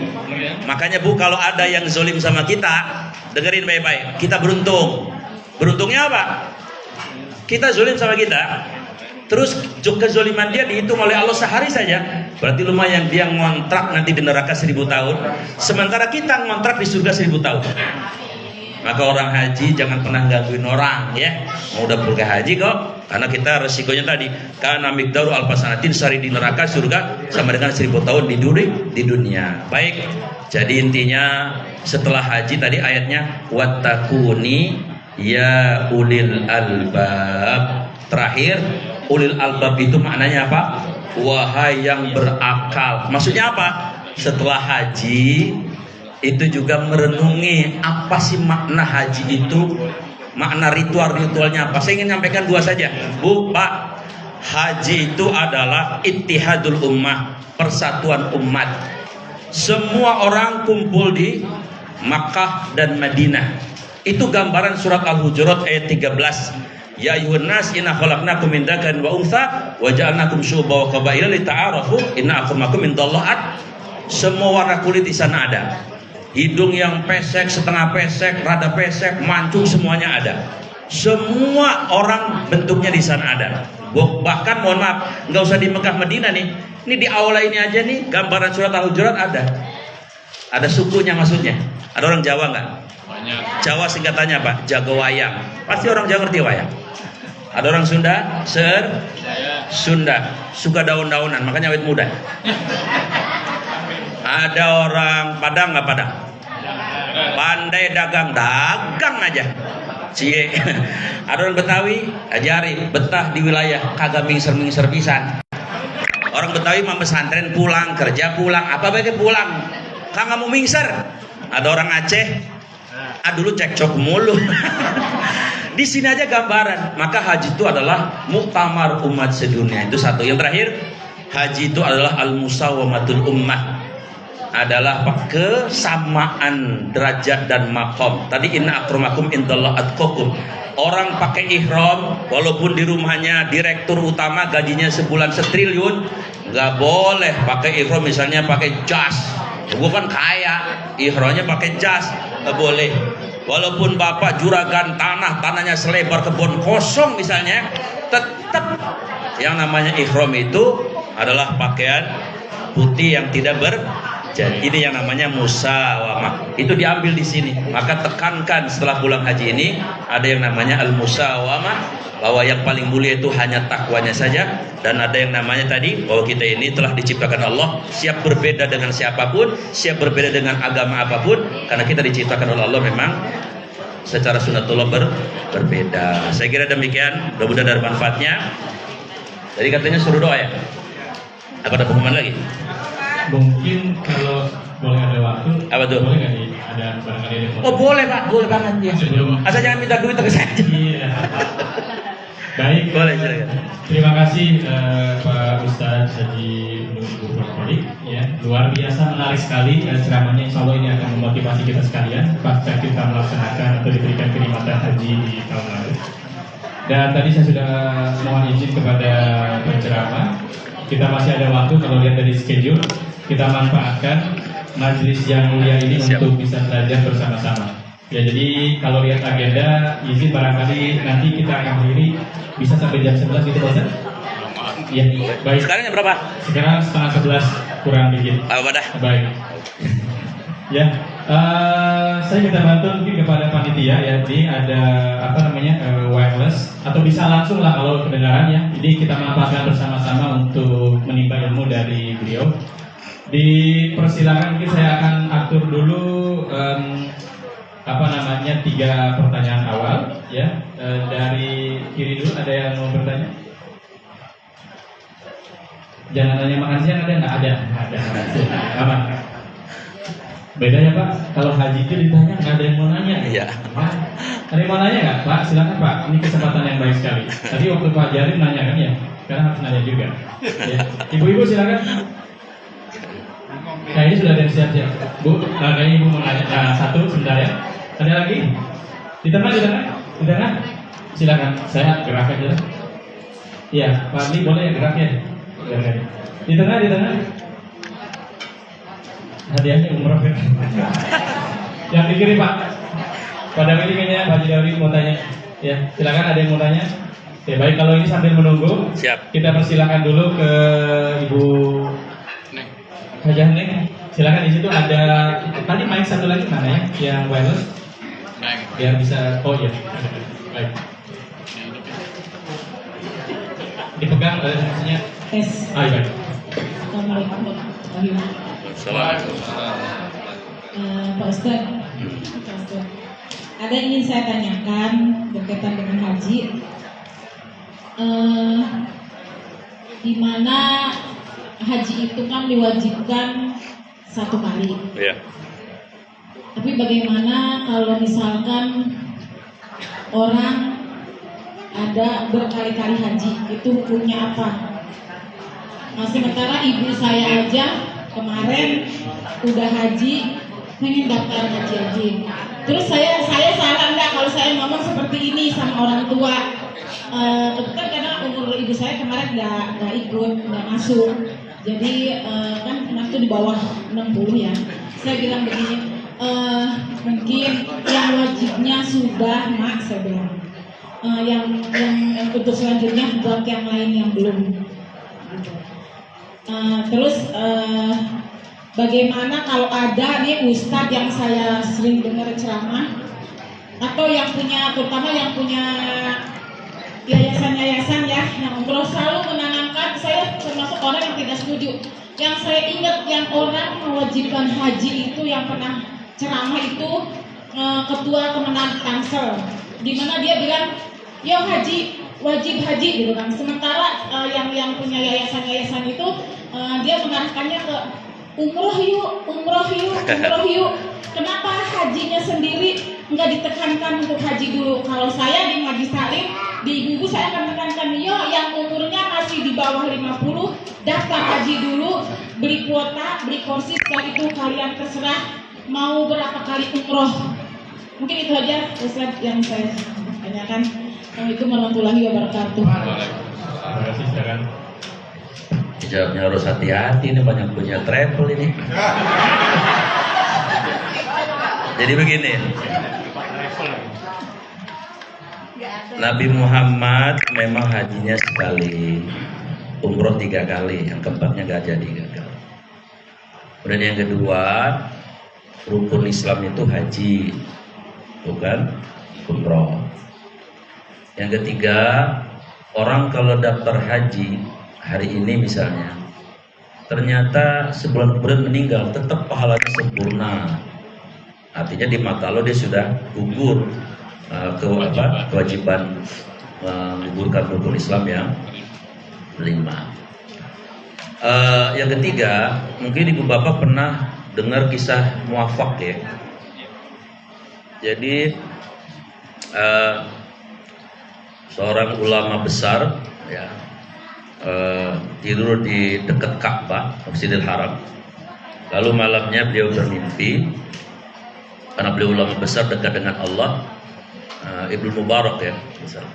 Makanya Bu, kalau ada yang zolim sama kita, dengerin baik-baik. Kita beruntung. Beruntungnya apa? Kita zolim sama kita, terus kezoliman dia dihitung oleh Allah sehari saja. Berarti lumayan, dia ngontrak nanti di neraka 1000 tahun. Sementara kita ngontrak di surga 1000 tahun. Maka orang haji jangan pernah gangguin orang ya. Mau udah pergi haji kok, karena kita resikonya tadi karena miqdaru alfasanatin, sehari di neraka surga sama dengan 1000 tahun di dunia. Baik, jadi intinya setelah haji tadi ayatnya wattaquni ya ulil albab. Terakhir, ulil albab itu maknanya apa? Wahai yang berakal. Maksudnya apa? Setelah haji itu juga merenungi apa sih makna haji itu, makna ritualnya apa. Saya ingin menyampaikan 2 saja. Bu, Pak, haji itu adalah ittihadul ummah, persatuan umat. Semua orang kumpul di Makkah dan Madinah. Itu gambaran surat Al-Hujurat ayat 13. Ya ayyuhan nas inna khalaqnakum min dzakarin wa untha wa ja'alnakum syu'uban wa qabaila lita'arafu inna akramakum indallahi. Semua warna kulit di sana ada. Hidung yang pesek, setengah pesek, rada pesek, mancung, semuanya ada. Semua orang bentuknya di sana ada. Bahkan mohon maaf, nggak usah di Mekah Madinah nih. Ini di aula ini aja nih, gambaran surat Al-Hujurat ada. Ada sukunya maksudnya. Ada orang Jawa nggak? Banyak. Jawa singkatannya apa? Jago wayang. Pasti orang Jawa ngerti wayang. Ada orang Sunda, Sunda, suka daun-daunan, makanya awet muda. Ada orang Padang nggak Padang? Pandai dagang aja. Cie. Ada orang Betawi, ajari betah di wilayah kagak mingser pisan. Orang Betawi mah pesantren pulang, kerja pulang, apa baiknya pulang. Kagak mau mingser. Ada orang Aceh, dulu cekcok mulu. Di sini aja gambaran. Maka haji itu adalah muktamar umat sedunia. Itu satu. Yang terakhir, haji itu adalah al-musawamatul ummah, adalah kesamaan derajat dan makom. Tadi inna akramakum indallahi atqakum. Orang pakai ihram walaupun di rumahnya direktur utama gajinya sebulan 1 triliun, nggak boleh pakai ihram misalnya pakai jas. Gue kan kaya, ihramnya pakai jas, nggak boleh. Walaupun bapak juragan tanahnya selebar kebun kosong misalnya, tetap yang namanya ihram itu adalah pakaian putih yang tidak berjanji. Ini yang namanya musawamah. Itu diambil di sini. Maka tekankan setelah pulang haji ini ada yang namanya al-musawamah, bahwa yang paling mulia itu hanya takwanya saja, dan ada yang namanya tadi bahwa kita ini telah diciptakan Allah siap berbeda dengan siapapun, siap berbeda dengan agama apapun, karena kita diciptakan oleh Allah memang secara sunatullah berbeda. Saya kira demikian, mudah-mudahan ada manfaatnya. Jadi katanya suruh doa ya. Apa ada pengumuman lagi? Mungkin kalau boleh ada waktu, Apa tuh? boleh nggak nih ada barangkali ada foto? Oh boleh Pak, boleh banget ya. Sebelum- Asal jangan minta duit ke saya. Iya. Baik. Boleh, silakan. Terima kasih Pak Ustadz Haji Nur Bakri. Ya, luar biasa menarik sekali ceramahnya. Insya Allah ini akan memotivasi kita sekalian pasca kita melaksanakan atau diberikan kenikmatan haji di tahun lalu. Dan tadi saya sudah mohon izin kepada penceramah. Kita masih ada waktu kalau lihat dari schedule, kita manfaatkan majelis yang mulia ini Siap. untuk bisa belajar bersama-sama. Ya, jadi kalau lihat agenda, izin barangkali nanti kita akhiri bisa sampai jam 11 gitu Pak Ustaz? Iya, baik. Sekarang jam berapa? Sekarang setengah 11 kurang dikit. Apa dah? Baik. Ya, saya minta bantuan mungkin kepada panitia ya. Ini ada apa namanya wireless atau bisa langsung lah kalau kedengaran ya. Jadi kita manfaatkan bersama-sama untuk menimba ilmu dari beliau. Dipersilakan mungkin saya akan atur dulu apa namanya 3 pertanyaan awal ya. Dari kiri dulu ada yang mau bertanya? Jangan tanya makan siang ada nggak? Ada. Aman. Beda ya Pak, kalau haji itu ditanya nggak ada yang mau nanya. Iya. Ada yang mau nanya nggak Pak? Silakan Pak, ini kesempatan yang baik sekali. Tadi waktu Pak Jarin nanya kan ya, sekarang harus nanya juga. Ya. Ibu-ibu silakan. Nah ini sudah ada yang siap-siap. Bu, kayaknya ibu mau nanya. Nah, satu sebentar ya. Ada lagi? Di tengah. Silakan. Saya gerak aja. Iya, Pak Andi boleh ya geraknya. Di tengah. Hadiahnya umroh ya. Yang di kiri Pak. Pada meetingnya Pak Jidawi mau tanya. Ya, silakan ada yang mau tanya. Ya baik, kalau ini sambil menunggu, Siap. kita persilakan dulu ke Ibu Hajah Neng. Silakan, di situ ada tadi mic satu lagi mana ya, yang wireless, biar bisa. Oh iya, baik. Dipegang maksudnya. Tes. Baik. Assalamualaikum warahmatullahi wabarakatuh. Assalamualaikum. Pak Ustadz, ada yang ingin saya tanyakan berkaitan dengan haji. Di mana haji itu kan diwajibkan 1 kali. Iya. Tapi bagaimana kalau misalkan orang ada berkali-kali haji, itu hukumnya apa? Nah, sementara ibu saya aja kemarin udah haji, pengen daftar haji aja. Terus saya salah enggak kalau saya ngomong seperti ini sama orang tua? Kebetulan karena umur ibu saya kemarin nggak ikut, nggak masuk. Jadi kan kemarin itu di bawah 60 ya. Saya bilang begini, mungkin yang wajibnya sudah mak, saya bilang. Yang untuk selanjutnya buat yang lain yang belum. Terus bagaimana kalau ada nih ustadz yang saya sering dengar ceramah atau yang punya, terutama yang punya yayasan-yayasan ya, yang umroh selalu menanamkan, saya termasuk orang yang tidak setuju. Yang saya ingat yang orang mewajibkan haji itu yang pernah ceramah itu ketua kemenang Tangsel, di mana dia bilang, yo haji, wajib haji gitu kan. Sementara yang punya yayasan-yayasan itu dia mengarahkannya ke umroh yuk. Kenapa hajinya sendiri nggak ditekankan untuk haji dulu? Kalau saya di Majlis Taklim, di ibu saya akan menekankan, yo yang umurnya masih di bawah 50, daftar haji dulu, beli kuota, beli kursi, setelah itu kalian terserah mau berapa kali umroh. Mungkin itu aja Ustaz yang saya tanyakan. Assalamualaikum warahmatullahi wabarakatuh. Terima kasih, silakan. Jawabnya harus hati-hati, ini banyak punya travel ini. Jadi begini, Nabi Muhammad memang hajinya sekali, umroh 3 kali, yang keempatnya gak jadi gagal. Kemudian yang kedua, rukun Islam itu haji, bukan umroh. Yang ketiga, orang kalau daftar haji hari ini misalnya, ternyata sebulan kemudian meninggal, tetap pahalanya sempurna. Artinya di mata Allah dia sudah gugur kewajiban menggugurkan rukun Islam yang 5. Yang ketiga, mungkin ibu bapak pernah dengar kisah muafak ya. Jadi seorang ulama besar ya, tidur di dekat Ka'bah, Masjidil Haram. Lalu malamnya beliau bermimpi, karena beliau ulama besar dekat dengan Allah, Ibnu Mubarak ya, misalnya.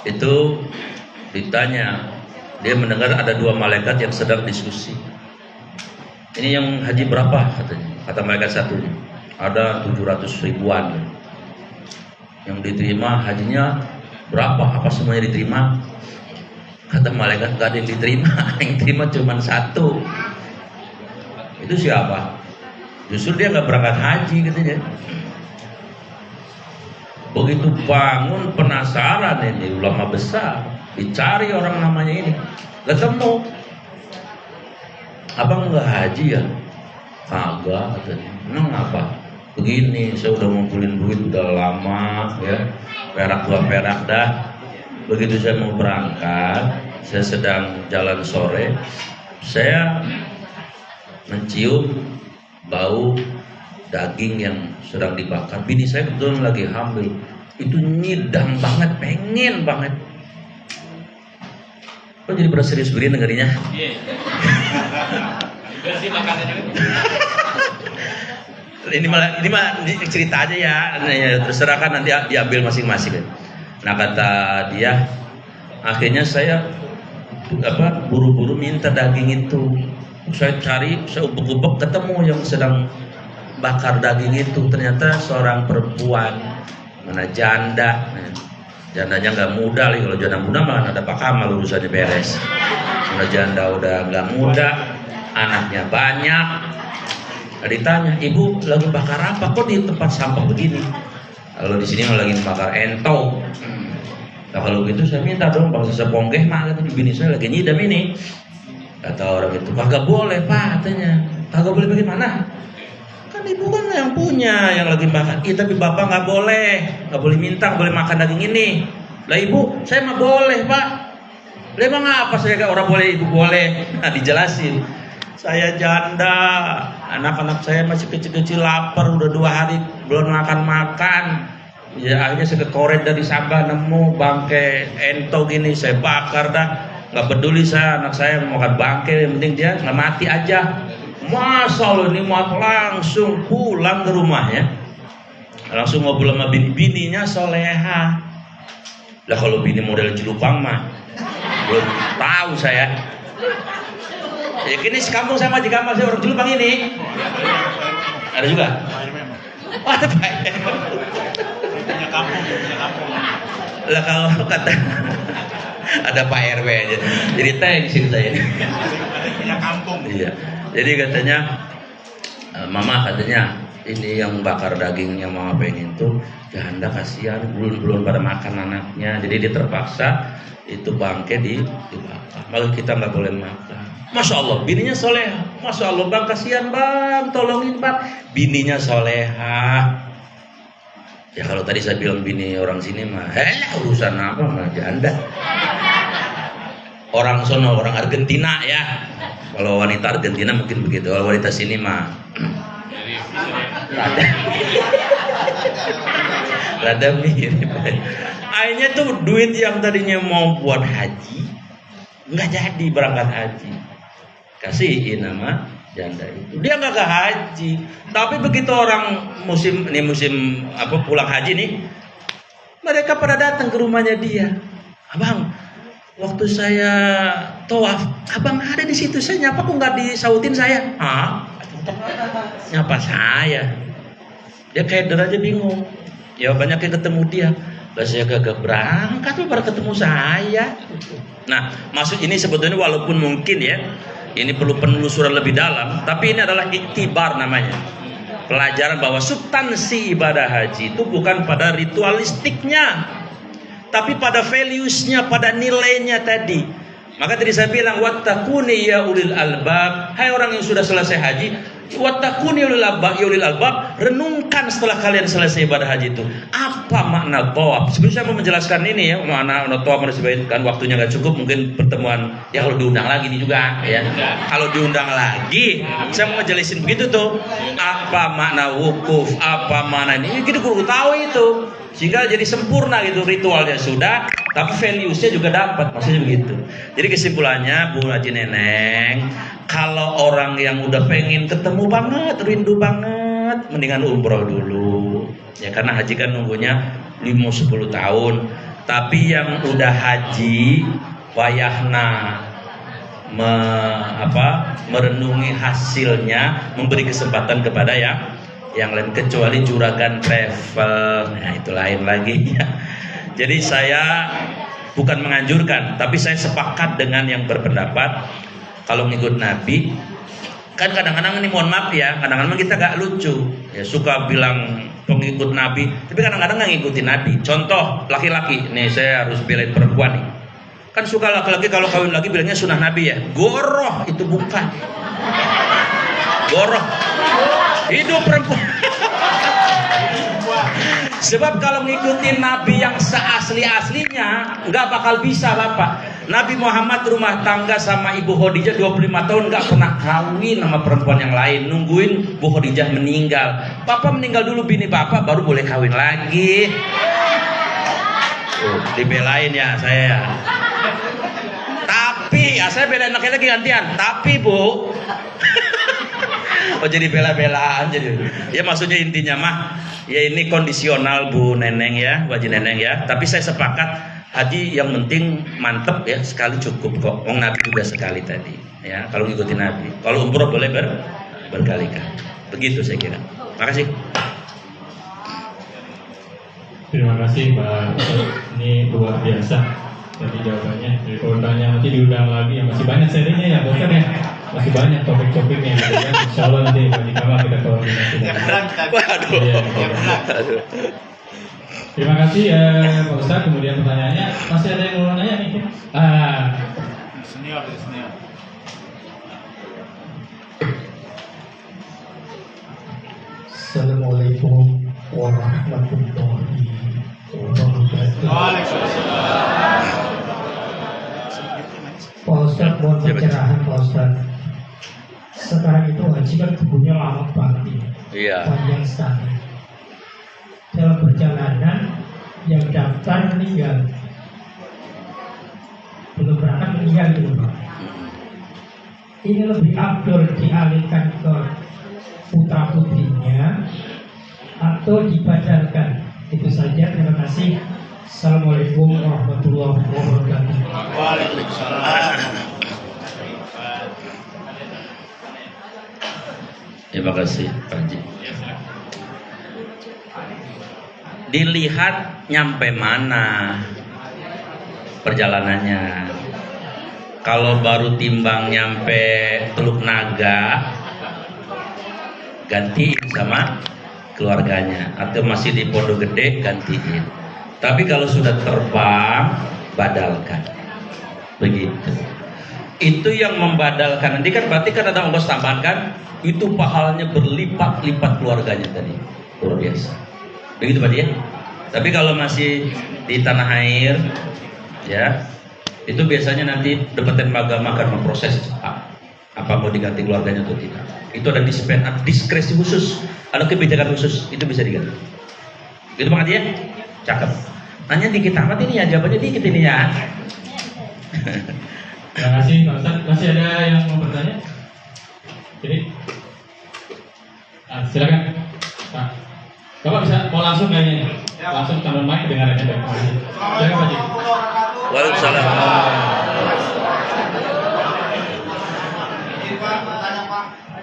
Itu ditanya, dia mendengar ada 2 malaikat yang sedang diskusi. Ini yang haji berapa katanya? Kata malaikat satunya, ada 700 ribuan. Yang diterima hajinya berapa? Apa semuanya diterima? Kata malaikat gak ada yang diterima, yang diterima cuma 1. Itu siapa? Justru dia nggak berangkat haji katanya. Begitu bangun penasaran ini ulama besar, dicari orang namanya ini, ketemu. Abang nggak haji ya? Kagak katanya. Emang apa? Begini, saya udah ngumpulin duit udah lama ya, perak 2 perak dah. Begitu saya mau berangkat, saya sedang jalan sore, saya mencium bau daging yang sedang dibakar. Bini saya kebetulan lagi hamil, itu nyidam banget, pengen banget. Kok jadi pada serius begini dengerinnya? Iya. Bersih makannya juga. Ini mah cerita aja ya, terserah kan nanti diambil masing-masing. Nah kata dia, akhirnya saya buru-buru minta daging itu. Saya cari, saya ubek-ubek ketemu yang sedang bakar daging itu. Ternyata seorang perempuan, mana janda. Jandanya nggak muda lagi. Kalau janda muda mah ada Pak Kamal urusannya beres. Mana janda udah nggak muda, anaknya banyak. Ditanya, ibu lagi bakar apa? Kok di tempat sampah begini? Kalau di sini lagi bakar ento. Nah kalau gitu saya minta dong bangsa seponggeh mah kata bini saya lagi nyidam ini. Kata orang itu, kagak boleh pak katanya. Kagak boleh bagaimana? Kan ibu kan yang punya yang lagi makan. Iya tapi bapak nggak boleh minta, nggak boleh makan daging ini. Lah ibu, saya mah boleh pak. Lah emang apa saya gak orang boleh, ibu boleh? Nah dijelasin. Saya janda, anak-anak saya masih kecil-kecil lapar, udah 2 hari belum makan. Ya akhirnya saya ke Koret dari Sabah nemu bangke ento gini, saya bakar dah. Gak peduli saya, anak saya mau makan bangke, yang penting dia nggak mati aja. Masya Allah ini mau langsung pulang ke rumahnya, langsung ngobrol sama bini-bininya soleha. Lah kalau bini model jelupang mah belum tahu saya. Ya gini sekampung sama di kamar saya orang jelupang ini. Ada juga? Oh, ada Pak. Punya kampung. Lah kalau kata ada Pak RW aja. Jadi thanks di sini saya. Punya kampung. Iya. Jadi katanya mama katanya ini yang bakar daging yang mama pengen tuh janda kasihan belum pada makan anaknya. Jadi dia terpaksa itu bangke dibakar. Malah kita nggak boleh makan. Masya Allah, bininya soleha. Masya Allah bang, kasihan bang, tolongin bang. Bininya soleha. Ya kalau tadi saya bilang bini orang sini mah, urusan apa mah janda. Orang sono, orang Argentina ya. Kalau wanita Argentina mungkin begitu. Kalau wanita sini mah rada mirip. Akhirnya tuh duit yang tadinya mau buat haji nggak jadi berangkat haji. Kasihin nama janda itu. Dia nggak ke haji. Tapi begitu orang musim pulang haji nih, mereka pada datang ke rumahnya dia. Abang, waktu saya tawaf, abang ada di situ, saya nyapa kok nggak disautin saya? Hah? Nyapa saya? Dia keder aja bingung. Ya banyak yang ketemu dia. Lah saya kagak berangkat, lu baru ketemu saya. Nah, maksud ini sebetulnya walaupun mungkin ya Ini perlu penelusuran lebih dalam, tapi ini adalah iktibar namanya. Pelajaran bahwa substansi ibadah haji itu bukan pada ritualistiknya, tapi pada values-nya, pada nilainya tadi. Maka tadi saya bilang, wattaquni ya ulil albab, hai orang yang sudah selesai haji, wattaquni ya ulil albab, renungkan setelah kalian selesai ibadah haji itu. Apa makna tawaf? Sebelum saya mau menjelaskan ini ya, makna tawaf harus dibacakan, waktunya nggak cukup, mungkin pertemuan ya kalau diundang lagi nih juga ya. Kalau diundang lagi, saya mau ngejelasin begitu tuh. Apa makna wukuf, apa makna ini, kita perlu tahu itu. Sehingga jadi sempurna gitu, ritualnya sudah, tapi values-nya juga dapat, maksudnya begitu. Jadi kesimpulannya Bu Haji Neneng, kalau orang yang udah pengen ketemu banget, rindu banget, mendingan umroh dulu. Ya karena haji kan nunggunya 5-10 tahun. Tapi yang udah haji, wayahna merenungi hasilnya, memberi kesempatan kepada yang lain, kecuali juragan travel, nah itu lain lagi ya. Jadi saya bukan menganjurkan, tapi saya sepakat dengan yang berpendapat kalau ngikut Nabi, kan kadang-kadang ini mohon maaf ya, kadang-kadang kita gak lucu ya, suka bilang pengikut Nabi, tapi kadang-kadang gak ngikutin Nabi. Contoh laki-laki, nih saya harus belain perempuan nih, kan suka laki-laki kalau kawin lagi bilangnya sunnah Nabi ya, goroh itu bukan goroh, hidup perempuan. Sebab kalau ngikutin Nabi yang seasli-aslinya nggak bakal bisa Bapak. Nabi Muhammad rumah tangga sama Ibu Khadijah 25 tahun nggak pernah kawin sama perempuan yang lain, nungguin Bu Khadijah meninggal. Bapak meninggal dulu bini Bapak baru boleh kawin lagi. Dibelain ya saya. Tapi ya saya belain laki lagi gantian. Tapi Bu, oh jadi bela-belaan jadi. Ya maksudnya intinya mah ya ini kondisional Bu Neneng ya, Bu Haji Neneng ya. Tapi saya sepakat haji yang penting mantep ya, sekali cukup kok. Wong Nabi juga sekali tadi ya. Kalau ngikutin Nabi. Kalau umroh boleh berkali-kali. Begitu saya kira. Makasih. Terima kasih Pak. Ini luar biasa tadi jawabannya. Jadi kalau tanya nanti diundang lagi ya, masih banyak serinya ya Dokter ya. Masih banyak topik-topiknya gitu kan. Insya Allah nanti bagi kamar kita koordinasi. Waduh. Iya, terima kasih ya Pak Ustadz. Kemudian pertanyaannya masih ada yang mau nanya nih? Senior. Assalamualaikum warahmatullahi wabarakatuh. Pak Ustadz, mohon pencerahan Pak Ustadz. Sekarang itu haji kan tubuhnya lama banget ini, Iya. panjang sekali. Dalam perjalanan yang daftar meninggal, belum berangkat meninggal itu Pak. Ini lebih afdol dialihkan ke putra putrinya atau dibadalkan. Itu saja, terima kasih. Assalamualaikum warahmatullahi wabarakatuh. Waalaikumsalam. Terima kasih Pak Haji. Dilihat nyampe mana perjalanannya. Kalau baru timbang nyampe Teluk Naga, gantiin sama keluarganya. Atau masih di Pondok Gede, gantiin. Tapi kalau sudah terbang, badalkan. Begitu. Itu yang membadalkan. Nanti kan berarti kan ada ongkos tambahan kan? Itu pahalanya berlipat-lipat keluarganya tadi. Luar biasa. Begitu Pak dia. Tapi kalau masih di tanah air, ya, itu biasanya nanti Departemen Agama akan memproses apa mau diganti keluarganya atau tidak. Itu ada diskresi khusus, ada kebijakan khusus, itu bisa diganti. Gitu Pak dia. Cakep. Nanya dikit amat ini ya, jawabannya dikit ini ya. Terima kasih Pak Ustadz. Masih ada yang mau bertanya? Jadi, silakan Pak. Bapak bisa mau langsung kayaknya, langsung tambah mic kedengarannya baik. Silakan Pak Haji. Waalaikumsalam.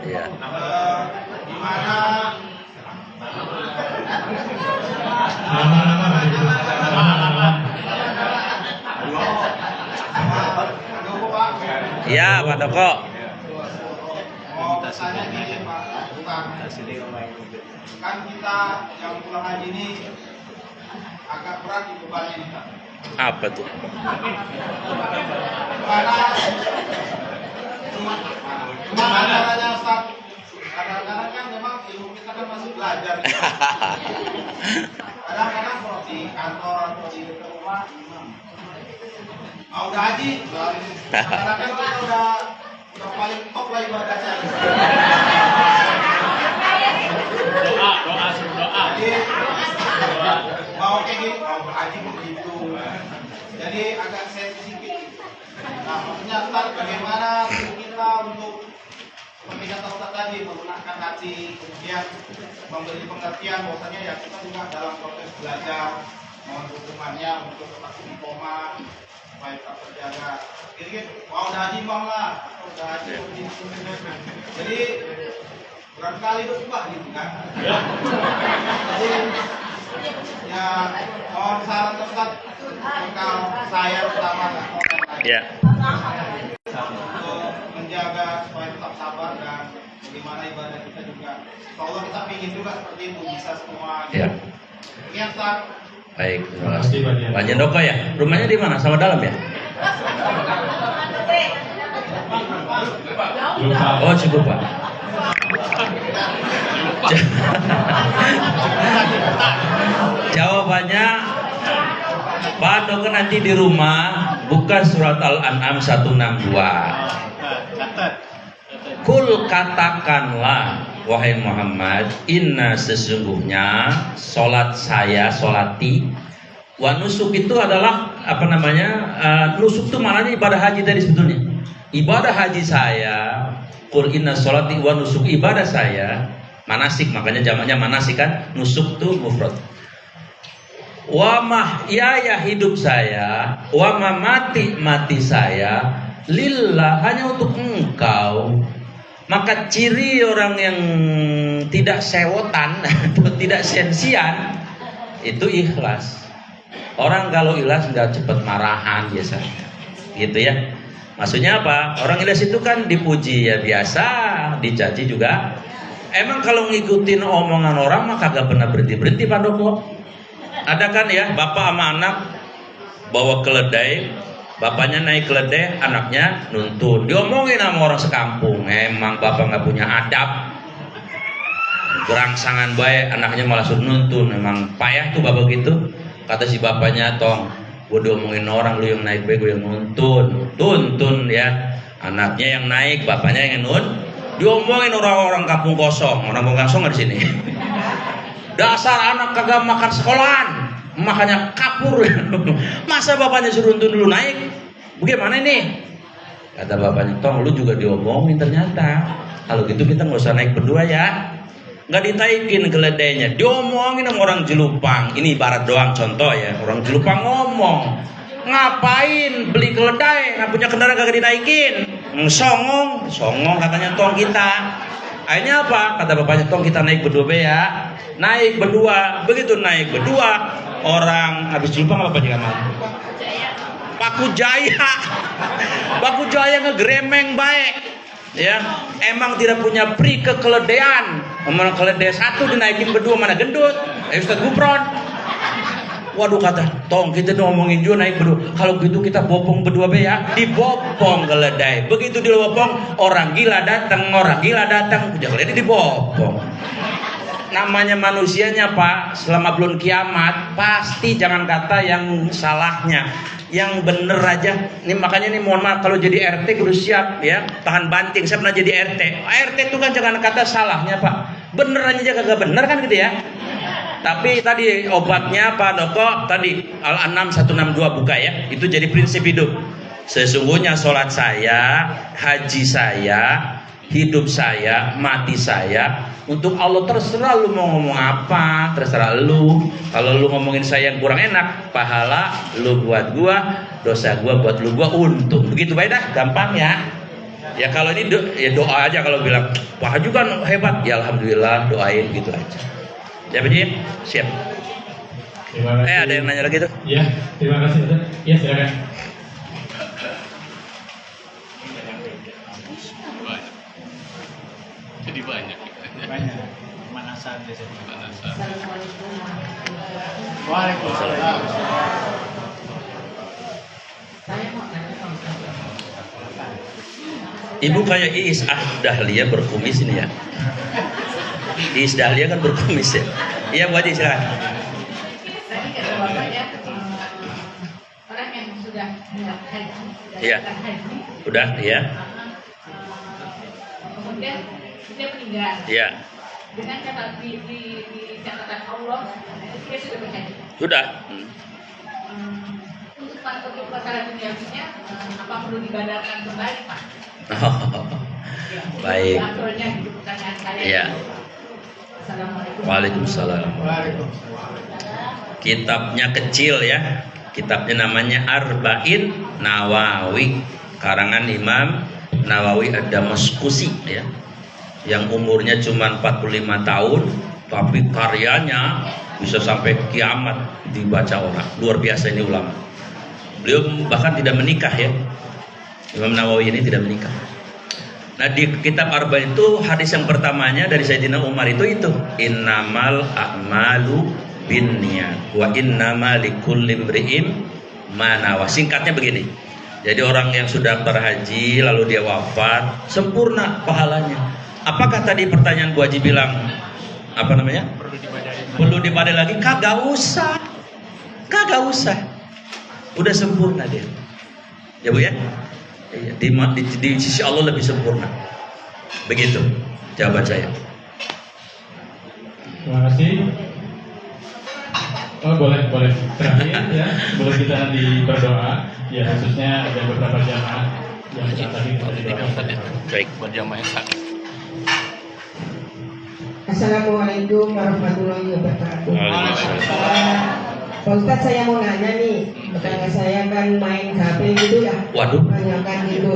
Iya. Nama-nama gitu. Nama-nama. Iya Pak Doko. tanya gini Pak, bukan. Kan kita yang pulang haji ini agak berat dibebani nih Pak. Apa tuh? Gimana caranya Ustaz? Kadang-kadang kan memang ilmu kita kan masih belajar. Kadang-kadang kalau di kantor atau di rumah udah haji, kadang-kadang kita udah paling top lah ibadahnya. Doa. Jadi mau kayak gini, mau haji begitu. Jadi agak sensitif. Nah, maksudnya Ustaz, bagaimana kita untuk seperti kata Ustaz tadi, menggunakan hati, kemudian memberi pengertian bahwasanya ya kita juga dalam proses belajar, mohon dukungannya untuk tetap istiqomah supaya tetap terjaga. Kira-kira, wah udah haji bang lah, udah haji begitu. Jadi barangkali berubah gitu kan. Jadi ya mohon saran Ustaz tentang saya pertama Ya. untuk menjaga supaya tetap sabar dan bagaimana ibadah kita juga. Kalau kita ingin juga seperti itu bisa semua. Ya. Sekian Ustaz. Baik, terima kasih. Pak Jendoko ya? Rumahnya di mana? Sama dalam ya? Lupa. Oh, Cikupa. Jawabannya Pak Handoko nanti di rumah buka surat Al-An'am 162. Kul katakanlah wahai Muhammad, inna sesungguhnya solat saya, solati wa nusuk itu adalah apa namanya, nusuk itu maknanya ibadah haji tadi sebetulnya. Ibadah haji saya, kul inna solati wa nusuk, ibadah saya, manasik, makanya jamaknya manasik kan, nusuk itu mufrad. Wa mahyaya hidup saya, wa mamati mati saya, lillah hanya untuk engkau. Maka ciri orang yang tidak sewotan atau tidak sensian itu ikhlas. Orang kalau ikhlas nggak cepat marahan biasanya, gitu ya. Maksudnya apa? Orang ikhlas itu kan dipuji ya biasa, dicaci juga. Emang kalau ngikutin omongan orang mah kagak pernah berhenti Pak Doko. Ada kan ya, bapak sama anak bawa keledai, bapaknya naik keledai, anaknya nuntun. Diomongin sama orang sekampung, emang bapak nggak punya adab, gerangsangan baik, anaknya malah suruh nuntun. Emang payah tuh bapak gitu. Kata si bapaknya, tong, gue diomongin orang, lu yang naik baik, gue yang nuntun, tuntun ya. Anaknya yang naik, bapaknya yang nun. Diomongin orang-orang kampung kosong, orang kampung kosong nggak di sini. Dasar anak kagak makan sekolahan, makanya kapur. Masa bapaknya suruh nuntun dulu naik? Bagaimana ini? Kata bapaknya, tong lu juga diomongin ternyata. Kalau gitu kita nggak usah naik berdua ya. Nggak ditaikin keledainya, diomongin sama orang Jelupang. Ini ibarat doang contoh ya. Orang Jelupang ngomong, ngapain beli keledai? Nggak punya kendaraan kagak dinaikin. Songong katanya tong kita. Akhirnya apa? Kata bapaknya, tong kita naik berdua be ya. Naik berdua, begitu naik berdua, orang habis Jelupang apa juga mal? Paku Jaya ngegremeng baik, ya. Emang tidak punya pri kekeledean. Omong keledai satu dinaikin berdua mana gendut? Ustaz Gupron. Waduh kata, tong kita ngomongin juga naik berdua. Kalau gitu kita bopong berdua be ya. Dibopong keledai. Begitu dibopong, orang gila datang, udah keledai dibopong. Namanya manusianya Pak, selama belum kiamat pasti jangan kata yang salahnya, yang bener aja. Ini makanya nih mohon maaf kalau jadi RT kudu siap ya, tahan banting. Saya pernah jadi RT. RT itu kan jangan kata salahnya Pak, bener aja kagak bener kan gitu ya. Tapi tadi obatnya Pak Doko tadi Al-An'am 162 buka ya, itu jadi prinsip hidup. Sesungguhnya sholat saya, haji saya, hidup saya, mati saya untuk Allah. Terserah lu mau ngomong apa, terserah lu. Kalau lu ngomongin saya yang kurang enak, pahala lu buat gua, dosa gua buat lu, gua untung. Begitu baik dah, gampang ya. Ya kalau ini ya doa aja, kalau bilang Pak Haji kan hebat, ya alhamdulillah, doain gitu aja. Ya begini, siap. Terima kasih. Ada yang nanya lagi tuh? Ya, terima kasih Ustaz. Ya silakan. Jadi banyak. Banyak. Pemanasan biasanya. Pemanasan. Waalaikumsalam. Ibu kayak Iis Dahlia berkumis ini ya. Iis Dahlia kan berkumis ya. Iya Bu Haji silakan. Tadi kata bapaknya orang yang sudah haji, Iya. haji, Udah ya. kemudian dia meninggal. Iya. Dengan kata di catatan Allah, dia sudah berhaji. Sudah. Untuk masalah duniawinya, apa perlu dibadarkan kembali, Pak? Baik. Akhirnya gitu pertanyaan saya. Iya. Assalamualaikum. Waalaikumsalam. Kitabnya kecil ya. Kitabnya namanya Arba'in Nawawi, karangan Imam Nawawi Ad-Damaskusi ya. Yang umurnya cuma 45 tahun, tapi karyanya bisa sampai kiamat dibaca orang. Luar biasa ini ulama. Beliau bahkan tidak menikah ya. Imam Nawawi ini tidak menikah. Nah di kitab Arba'in itu hadis yang pertamanya dari Sayyidina Umar itu innamal a'malu binniyat wa innamal likulli imri'in ma nawa. Singkatnya begini. Jadi orang yang sudah berhaji lalu dia wafat sempurna pahalanya. Apakah tadi pertanyaan Bu Haji bilang apa namanya? Perlu dibadai lagi? Kagak usah. Kagak usah. Udah sempurna dia. Ya Bu ya? Di sisi Allah lebih sempurna. Begitu jawaban saya. Terima kasih. Oh boleh terakhir ya, boleh kita nanti berdoa ya, khususnya ada beberapa jamaah yang tadi kita didoakan. Baik. Buat jamaah yang sakit. Assalamualaikum warahmatullahi wabarakatuh. Pak Ustadz, saya mau nanya nih, tetangga saya kan main HP gitu ya, Waduh. banyakan gitu.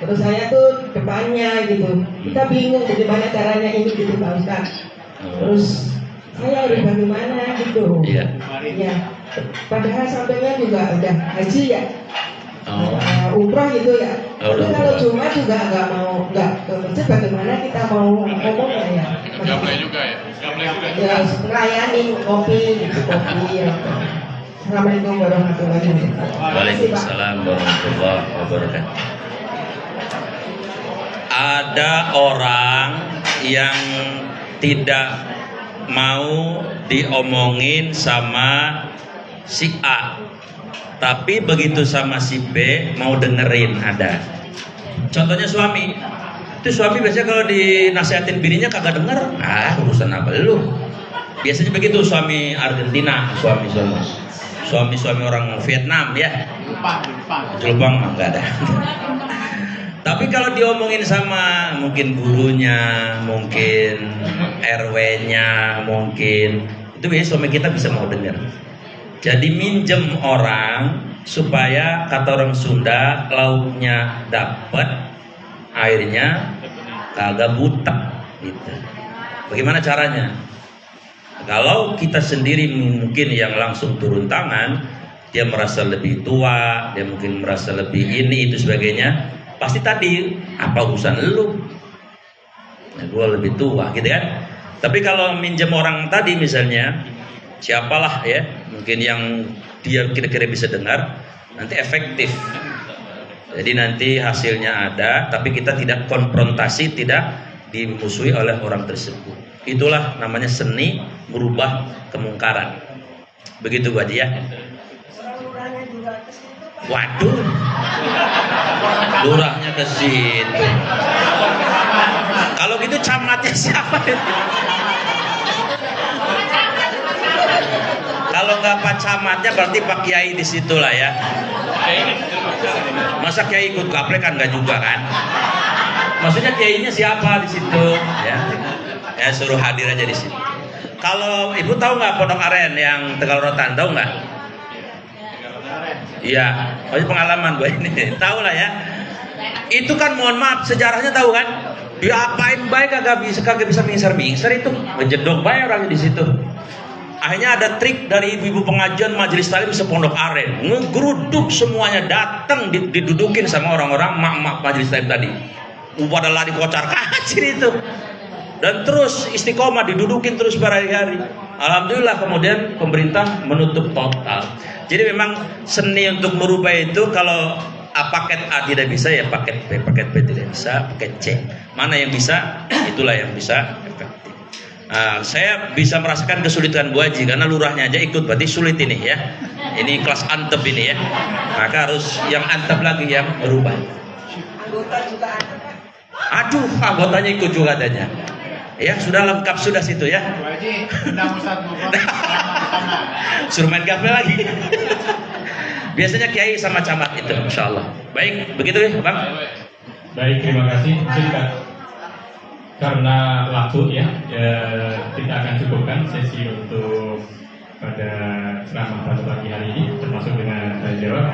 Terus saya tuh depannya gitu, kita bingung bagaimana caranya ini gitu Pak Ustadz. Terus saya harus bagaimana gitu. Iya. Ya, padahal sampainya juga udah haji ya, Oh. umroh gitu ya. Oh, Tapi udah kalau umroh. cuma juga nggak ke masjid, bagaimana kita mau ngomongnya ya? Gak boleh juga ya. Gak boleh juga. Ya, melayani kopi gitu, kopi ya. Assalamualaikum warahmatullahi wabarakatuh. Waalaikumsalam warahmatullahi wabarakatuh. Ada orang yang tidak mau diomongin sama si A, tapi begitu sama si B mau dengerin. Ada contohnya suami. Itu suami biasanya kalau dinasihatin bininya kagak denger. Urusan apa lu? Biasanya begitu suami Argentina, suami orang Vietnam ya. Jepang mah enggak ada. Tapi kalau diomongin sama mungkin gurunya, mungkin RW-nya, mungkin itu biasanya suami kita bisa mau dengar. Jadi minjem orang supaya kata orang Sunda lauknya dapat, airnya kagak buta gitu. Bagaimana caranya? Kalau kita sendiri mungkin yang langsung turun tangan, dia merasa lebih tua, dia mungkin merasa lebih ini itu sebagainya. Pasti tadi apa urusan lu? Nah, gue lebih tua gitu kan. Tapi kalau minjem orang tadi misalnya, siapalah ya, mungkin yang dia kira-kira bisa dengar, nanti efektif. Jadi nanti hasilnya ada, tapi kita tidak konfrontasi, tidak dimusuhi oleh orang tersebut. Itulah namanya seni merubah kemungkaran. Begitu Bu Haji ya. Waduh, lurahnya ke situ. Kalau gitu camatnya siapa? Kalau nggak Pak Camatnya berarti Pak Kiai di situ lah ya. Masa Kiai ikut kaplek kan nggak juga kan? Maksudnya Kiainya siapa di situ? Ya suruh hadir aja di situ. Kalau Ibu tahu nggak Pondok Aren yang Tegal Rotan, tahu nggak? Iya, pengalaman gue ini, tahu lah ya. Itu kan mohon maaf sejarahnya tahu kan? Diapain baik kagak bisa mingser itu, ngejedok baik orangnya di situ. Akhirnya ada trik dari ibu-ibu pengajian majelis taklim sepondok Aren, ngegeruduk semuanya, datang didudukin sama orang-orang mak-mak majelis taklim tadi. Pada lari kocar kacir itu. dan terus istiqomah didudukin terus berhari-hari. Alhamdulillah kemudian pemerintah menutup total. Jadi memang seni untuk merubah itu kalau paket A tidak bisa ya paket B, paket B tidak bisa, paket C. Mana yang bisa, itulah yang bisa efektif. Saya bisa merasakan kesulitan Bu Haji karena lurahnya aja ikut, berarti sulit ini ya. Ini kelas antep ini ya. Maka harus yang antep lagi yang berubah. Anggota juga ada. Aduh, anggotanya ikut juga adanya. Ya, sudah lengkap sudah situ ya. Bu Haji, undang Ustaz Gufron sama. Suruh main gaple lagi. Biasanya kiai sama camat itu, insya Allah. Baik, begitu ya, Bang. Baik, terima kasih. Singkat. Karena waktu ya, kita akan cukupkan sesi untuk pada ceramah pada pagi hari ini, termasuk dengan tanya jawab.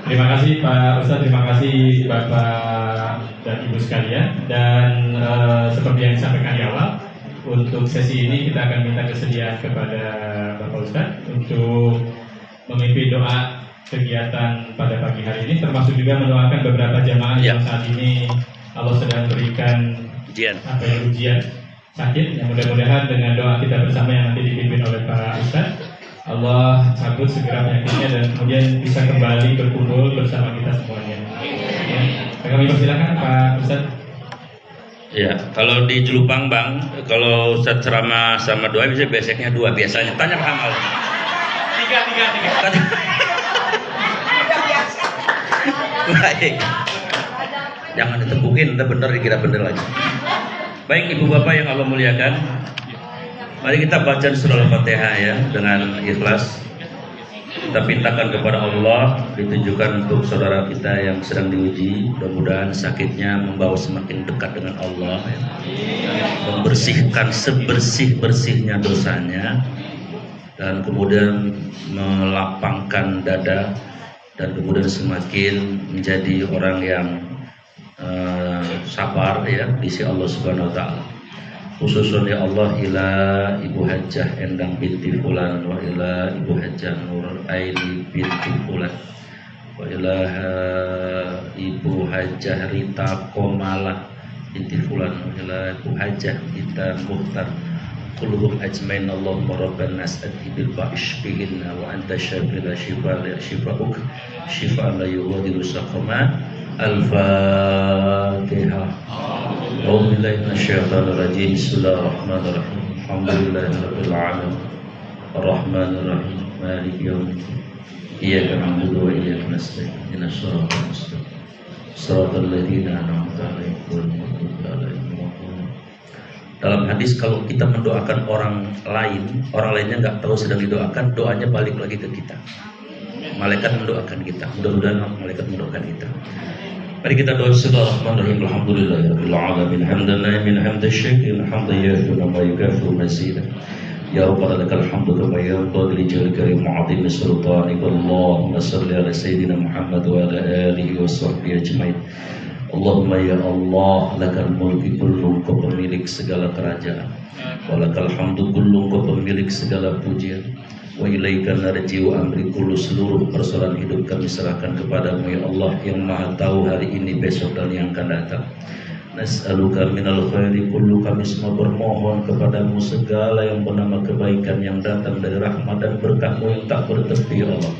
Terima kasih Pak Ustadz, terima kasih Bapak dan Ibu sekalian. Dan seperti yang disampaikan di awal, untuk sesi ini kita akan minta kesediaan kepada Bapak Ustadz untuk memimpin doa kegiatan pada pagi hari ini, termasuk juga mendoakan beberapa jamaah yang saat ini Allah sedang berikan ujian sakit. Yang mudah-mudahan dengan doa kita bersama yang nanti dipimpin oleh Pak Ustadz, Allah cabut segera penyakitnya dan kemudian bisa kembali berkumpul bersama kita semuanya. Kami persilakan Pak Ustadz. Ya, kalau di Jelupang Bang, kalau Ustadz ceramah sama doa bisa beseknya 2 biasanya. Tanya Pak Amal. 3. Baik. Jangan ditepukin, kita bener dikira bener lagi. Baik Ibu Bapak yang Allah muliakan, mari kita baca surah Al-Fatihah ya dengan ikhlas. Kita pintakan kepada Allah ditunjukkan untuk saudara kita yang sedang diuji. Mudah-mudahan sakitnya membawa semakin dekat dengan Allah ya. Membersihkan sebersih-bersihnya dosanya dan kemudian melapangkan dada dan kemudian semakin menjadi orang yang sabar ya di sisi Allah Subhanahu wa taala. Khususun ya Allah ila Ibu Hajjah Endang binti Fulan wa ila Ibu Hajjah Nur Aini binti Fulan wa ila Ibu Hajjah Rita Komala binti Fulan wa ila Ibu Hajjah Ita Muhtar kulluhum ajmain Allahumma rabban nas adhibil ba'ishbihinna wa anta syafila shifa la shifa'uk shifa la yughadiru saqama. Al-Fatihah. A'udzubillahi minasyaitonir rajim. Bismillahirrahmanirrahim. Alhamdulillahirabbil alamin. Arrahmanir rahim. Maliki yaumiddin. Iyyaka na'budu wa iyyaka nasta'in. Ihdinas siratal mustaqim. Shiratal ladzina an'amta 'alaihim ghairil maghdubi 'alaihim waladdallin. Dalam hadis kalau kita mendoakan orang lainnya nggak tahu sedang didoakan, doanya balik lagi ke kita. Malaikat mendoakan kita. Mudah-mudahan malaikat mendoakan kita. Mari kita doa. Bismillahirrahmanirrahim. Alhamdulillahirabbil alamin. Hamdan min hamdasy-syakirin hamdan yafi'u ma yukafi'u mazida. Ya Rabbana lakal hamdu kama yanbaghi li jalika wa 'azimi sultanika. Allahumma shalli ala sayyidina Muhammad wa ala alihi wa sahbihi ajmain. Allahumma ya Allah, lakal mulki kullu, kau pemilik segala kerajaan. Wa lakal hamdu kullu, kau pemilik segala pujian. Wa ilaika narji wa amri kullu, seluruh persoalan hidup kami serahkan kepadamu ya Allah yang maha tahu hari ini, besok dan yang akan datang. Nas'aluka minal khairi kullu, kami semua bermohon kepadamu segala yang bernama kebaikan yang datang dari rahmat dan berkah-Mu yang tak bertepi ya Allah.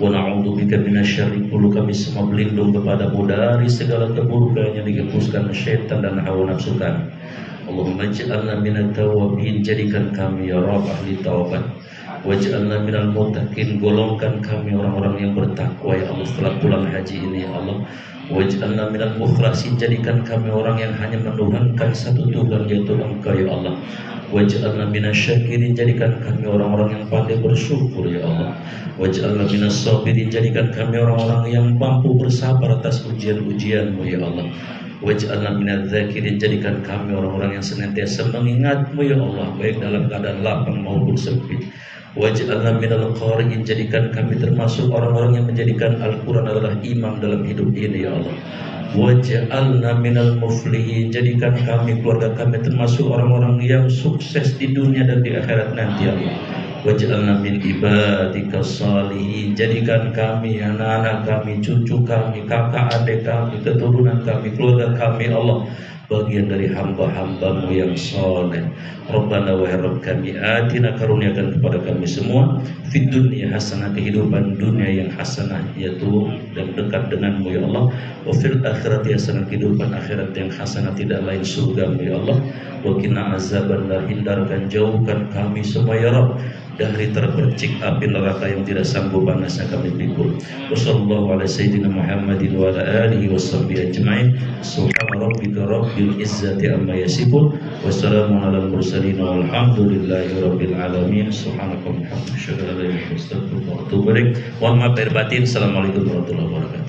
Wa na'udzubika minasyarri kullu, kami semua berlindung kepadamu dari segala keburukan yang digempuskan syaitan dan hawa nafsu kami. Allahumma ij'alna minat tawabin, jadikan kami ya Rabb ahli taubat. Waj'alna minal muttaqin, golongkan kami orang-orang yang bertakwa ya Allah setelah pulang haji ini ya Allah. Waj'alna minal mukhlasin, jadikan kami orang yang hanya menuhankan satu Tuhan yaitu Engkau ya Allah. Waj'alna minasyakirin, jadikan kami orang-orang yang pandai bersyukur ya Allah. Waj'alna minas sabirin, jadikan kami orang-orang yang mampu bersabar atas ujian-ujian-Mu ya Allah. Waj'alna minadz-dzakirin, jadikan kami orang-orang yang senantiasa mengingat-Mu ya Allah, baik dalam keadaan lapang maupun sempit. Waj'alna minal qari'in, jadikan kami termasuk orang-orang yang menjadikan Al-Quran adalah imam dalam hidup ini ya Allah. Waj'alna minal muflihin, jadikan kami, keluarga kami termasuk orang-orang yang sukses di dunia dan di akhirat nanti ya Allah. Waj'alna min ibadika salihin, jadikan kami, anak-anak kami, cucu kami, kakak adik kami, keturunan kami, keluarga kami Allah bagian dari hamba-hambamu yang soleh. Rabbana wa Rabb kami, atina karuniakan kepada kami semua fid dunya hasanah, kehidupan dunia yang hasanah yaitu dan dekat denganmu ya Allah, wa fil akhirati hasanah, kehidupan akhirat yang hasanah tidak lain surgamu ya Allah, wa qina azabannar, hindarkan jauhkan kami semua ya Rabb dari terpercik api neraka yang tidak sanggup panasnya kami pikul. Wassallallahu ala sayyidina Muhammadin wa ala alihi washabbihi ajma'in. Subhana rabbika rabbil izzati amma yasifun. Wassalamu ala mursalin walhamdulillahi rabbil alamin. Subhanaka wa bihamdika asyhadu an la ilaha illa anta astaghfiruka wa atubu ilaik. Mohon maaf lahir batin. Assalamualaikum warahmatullahi wabarakatuh.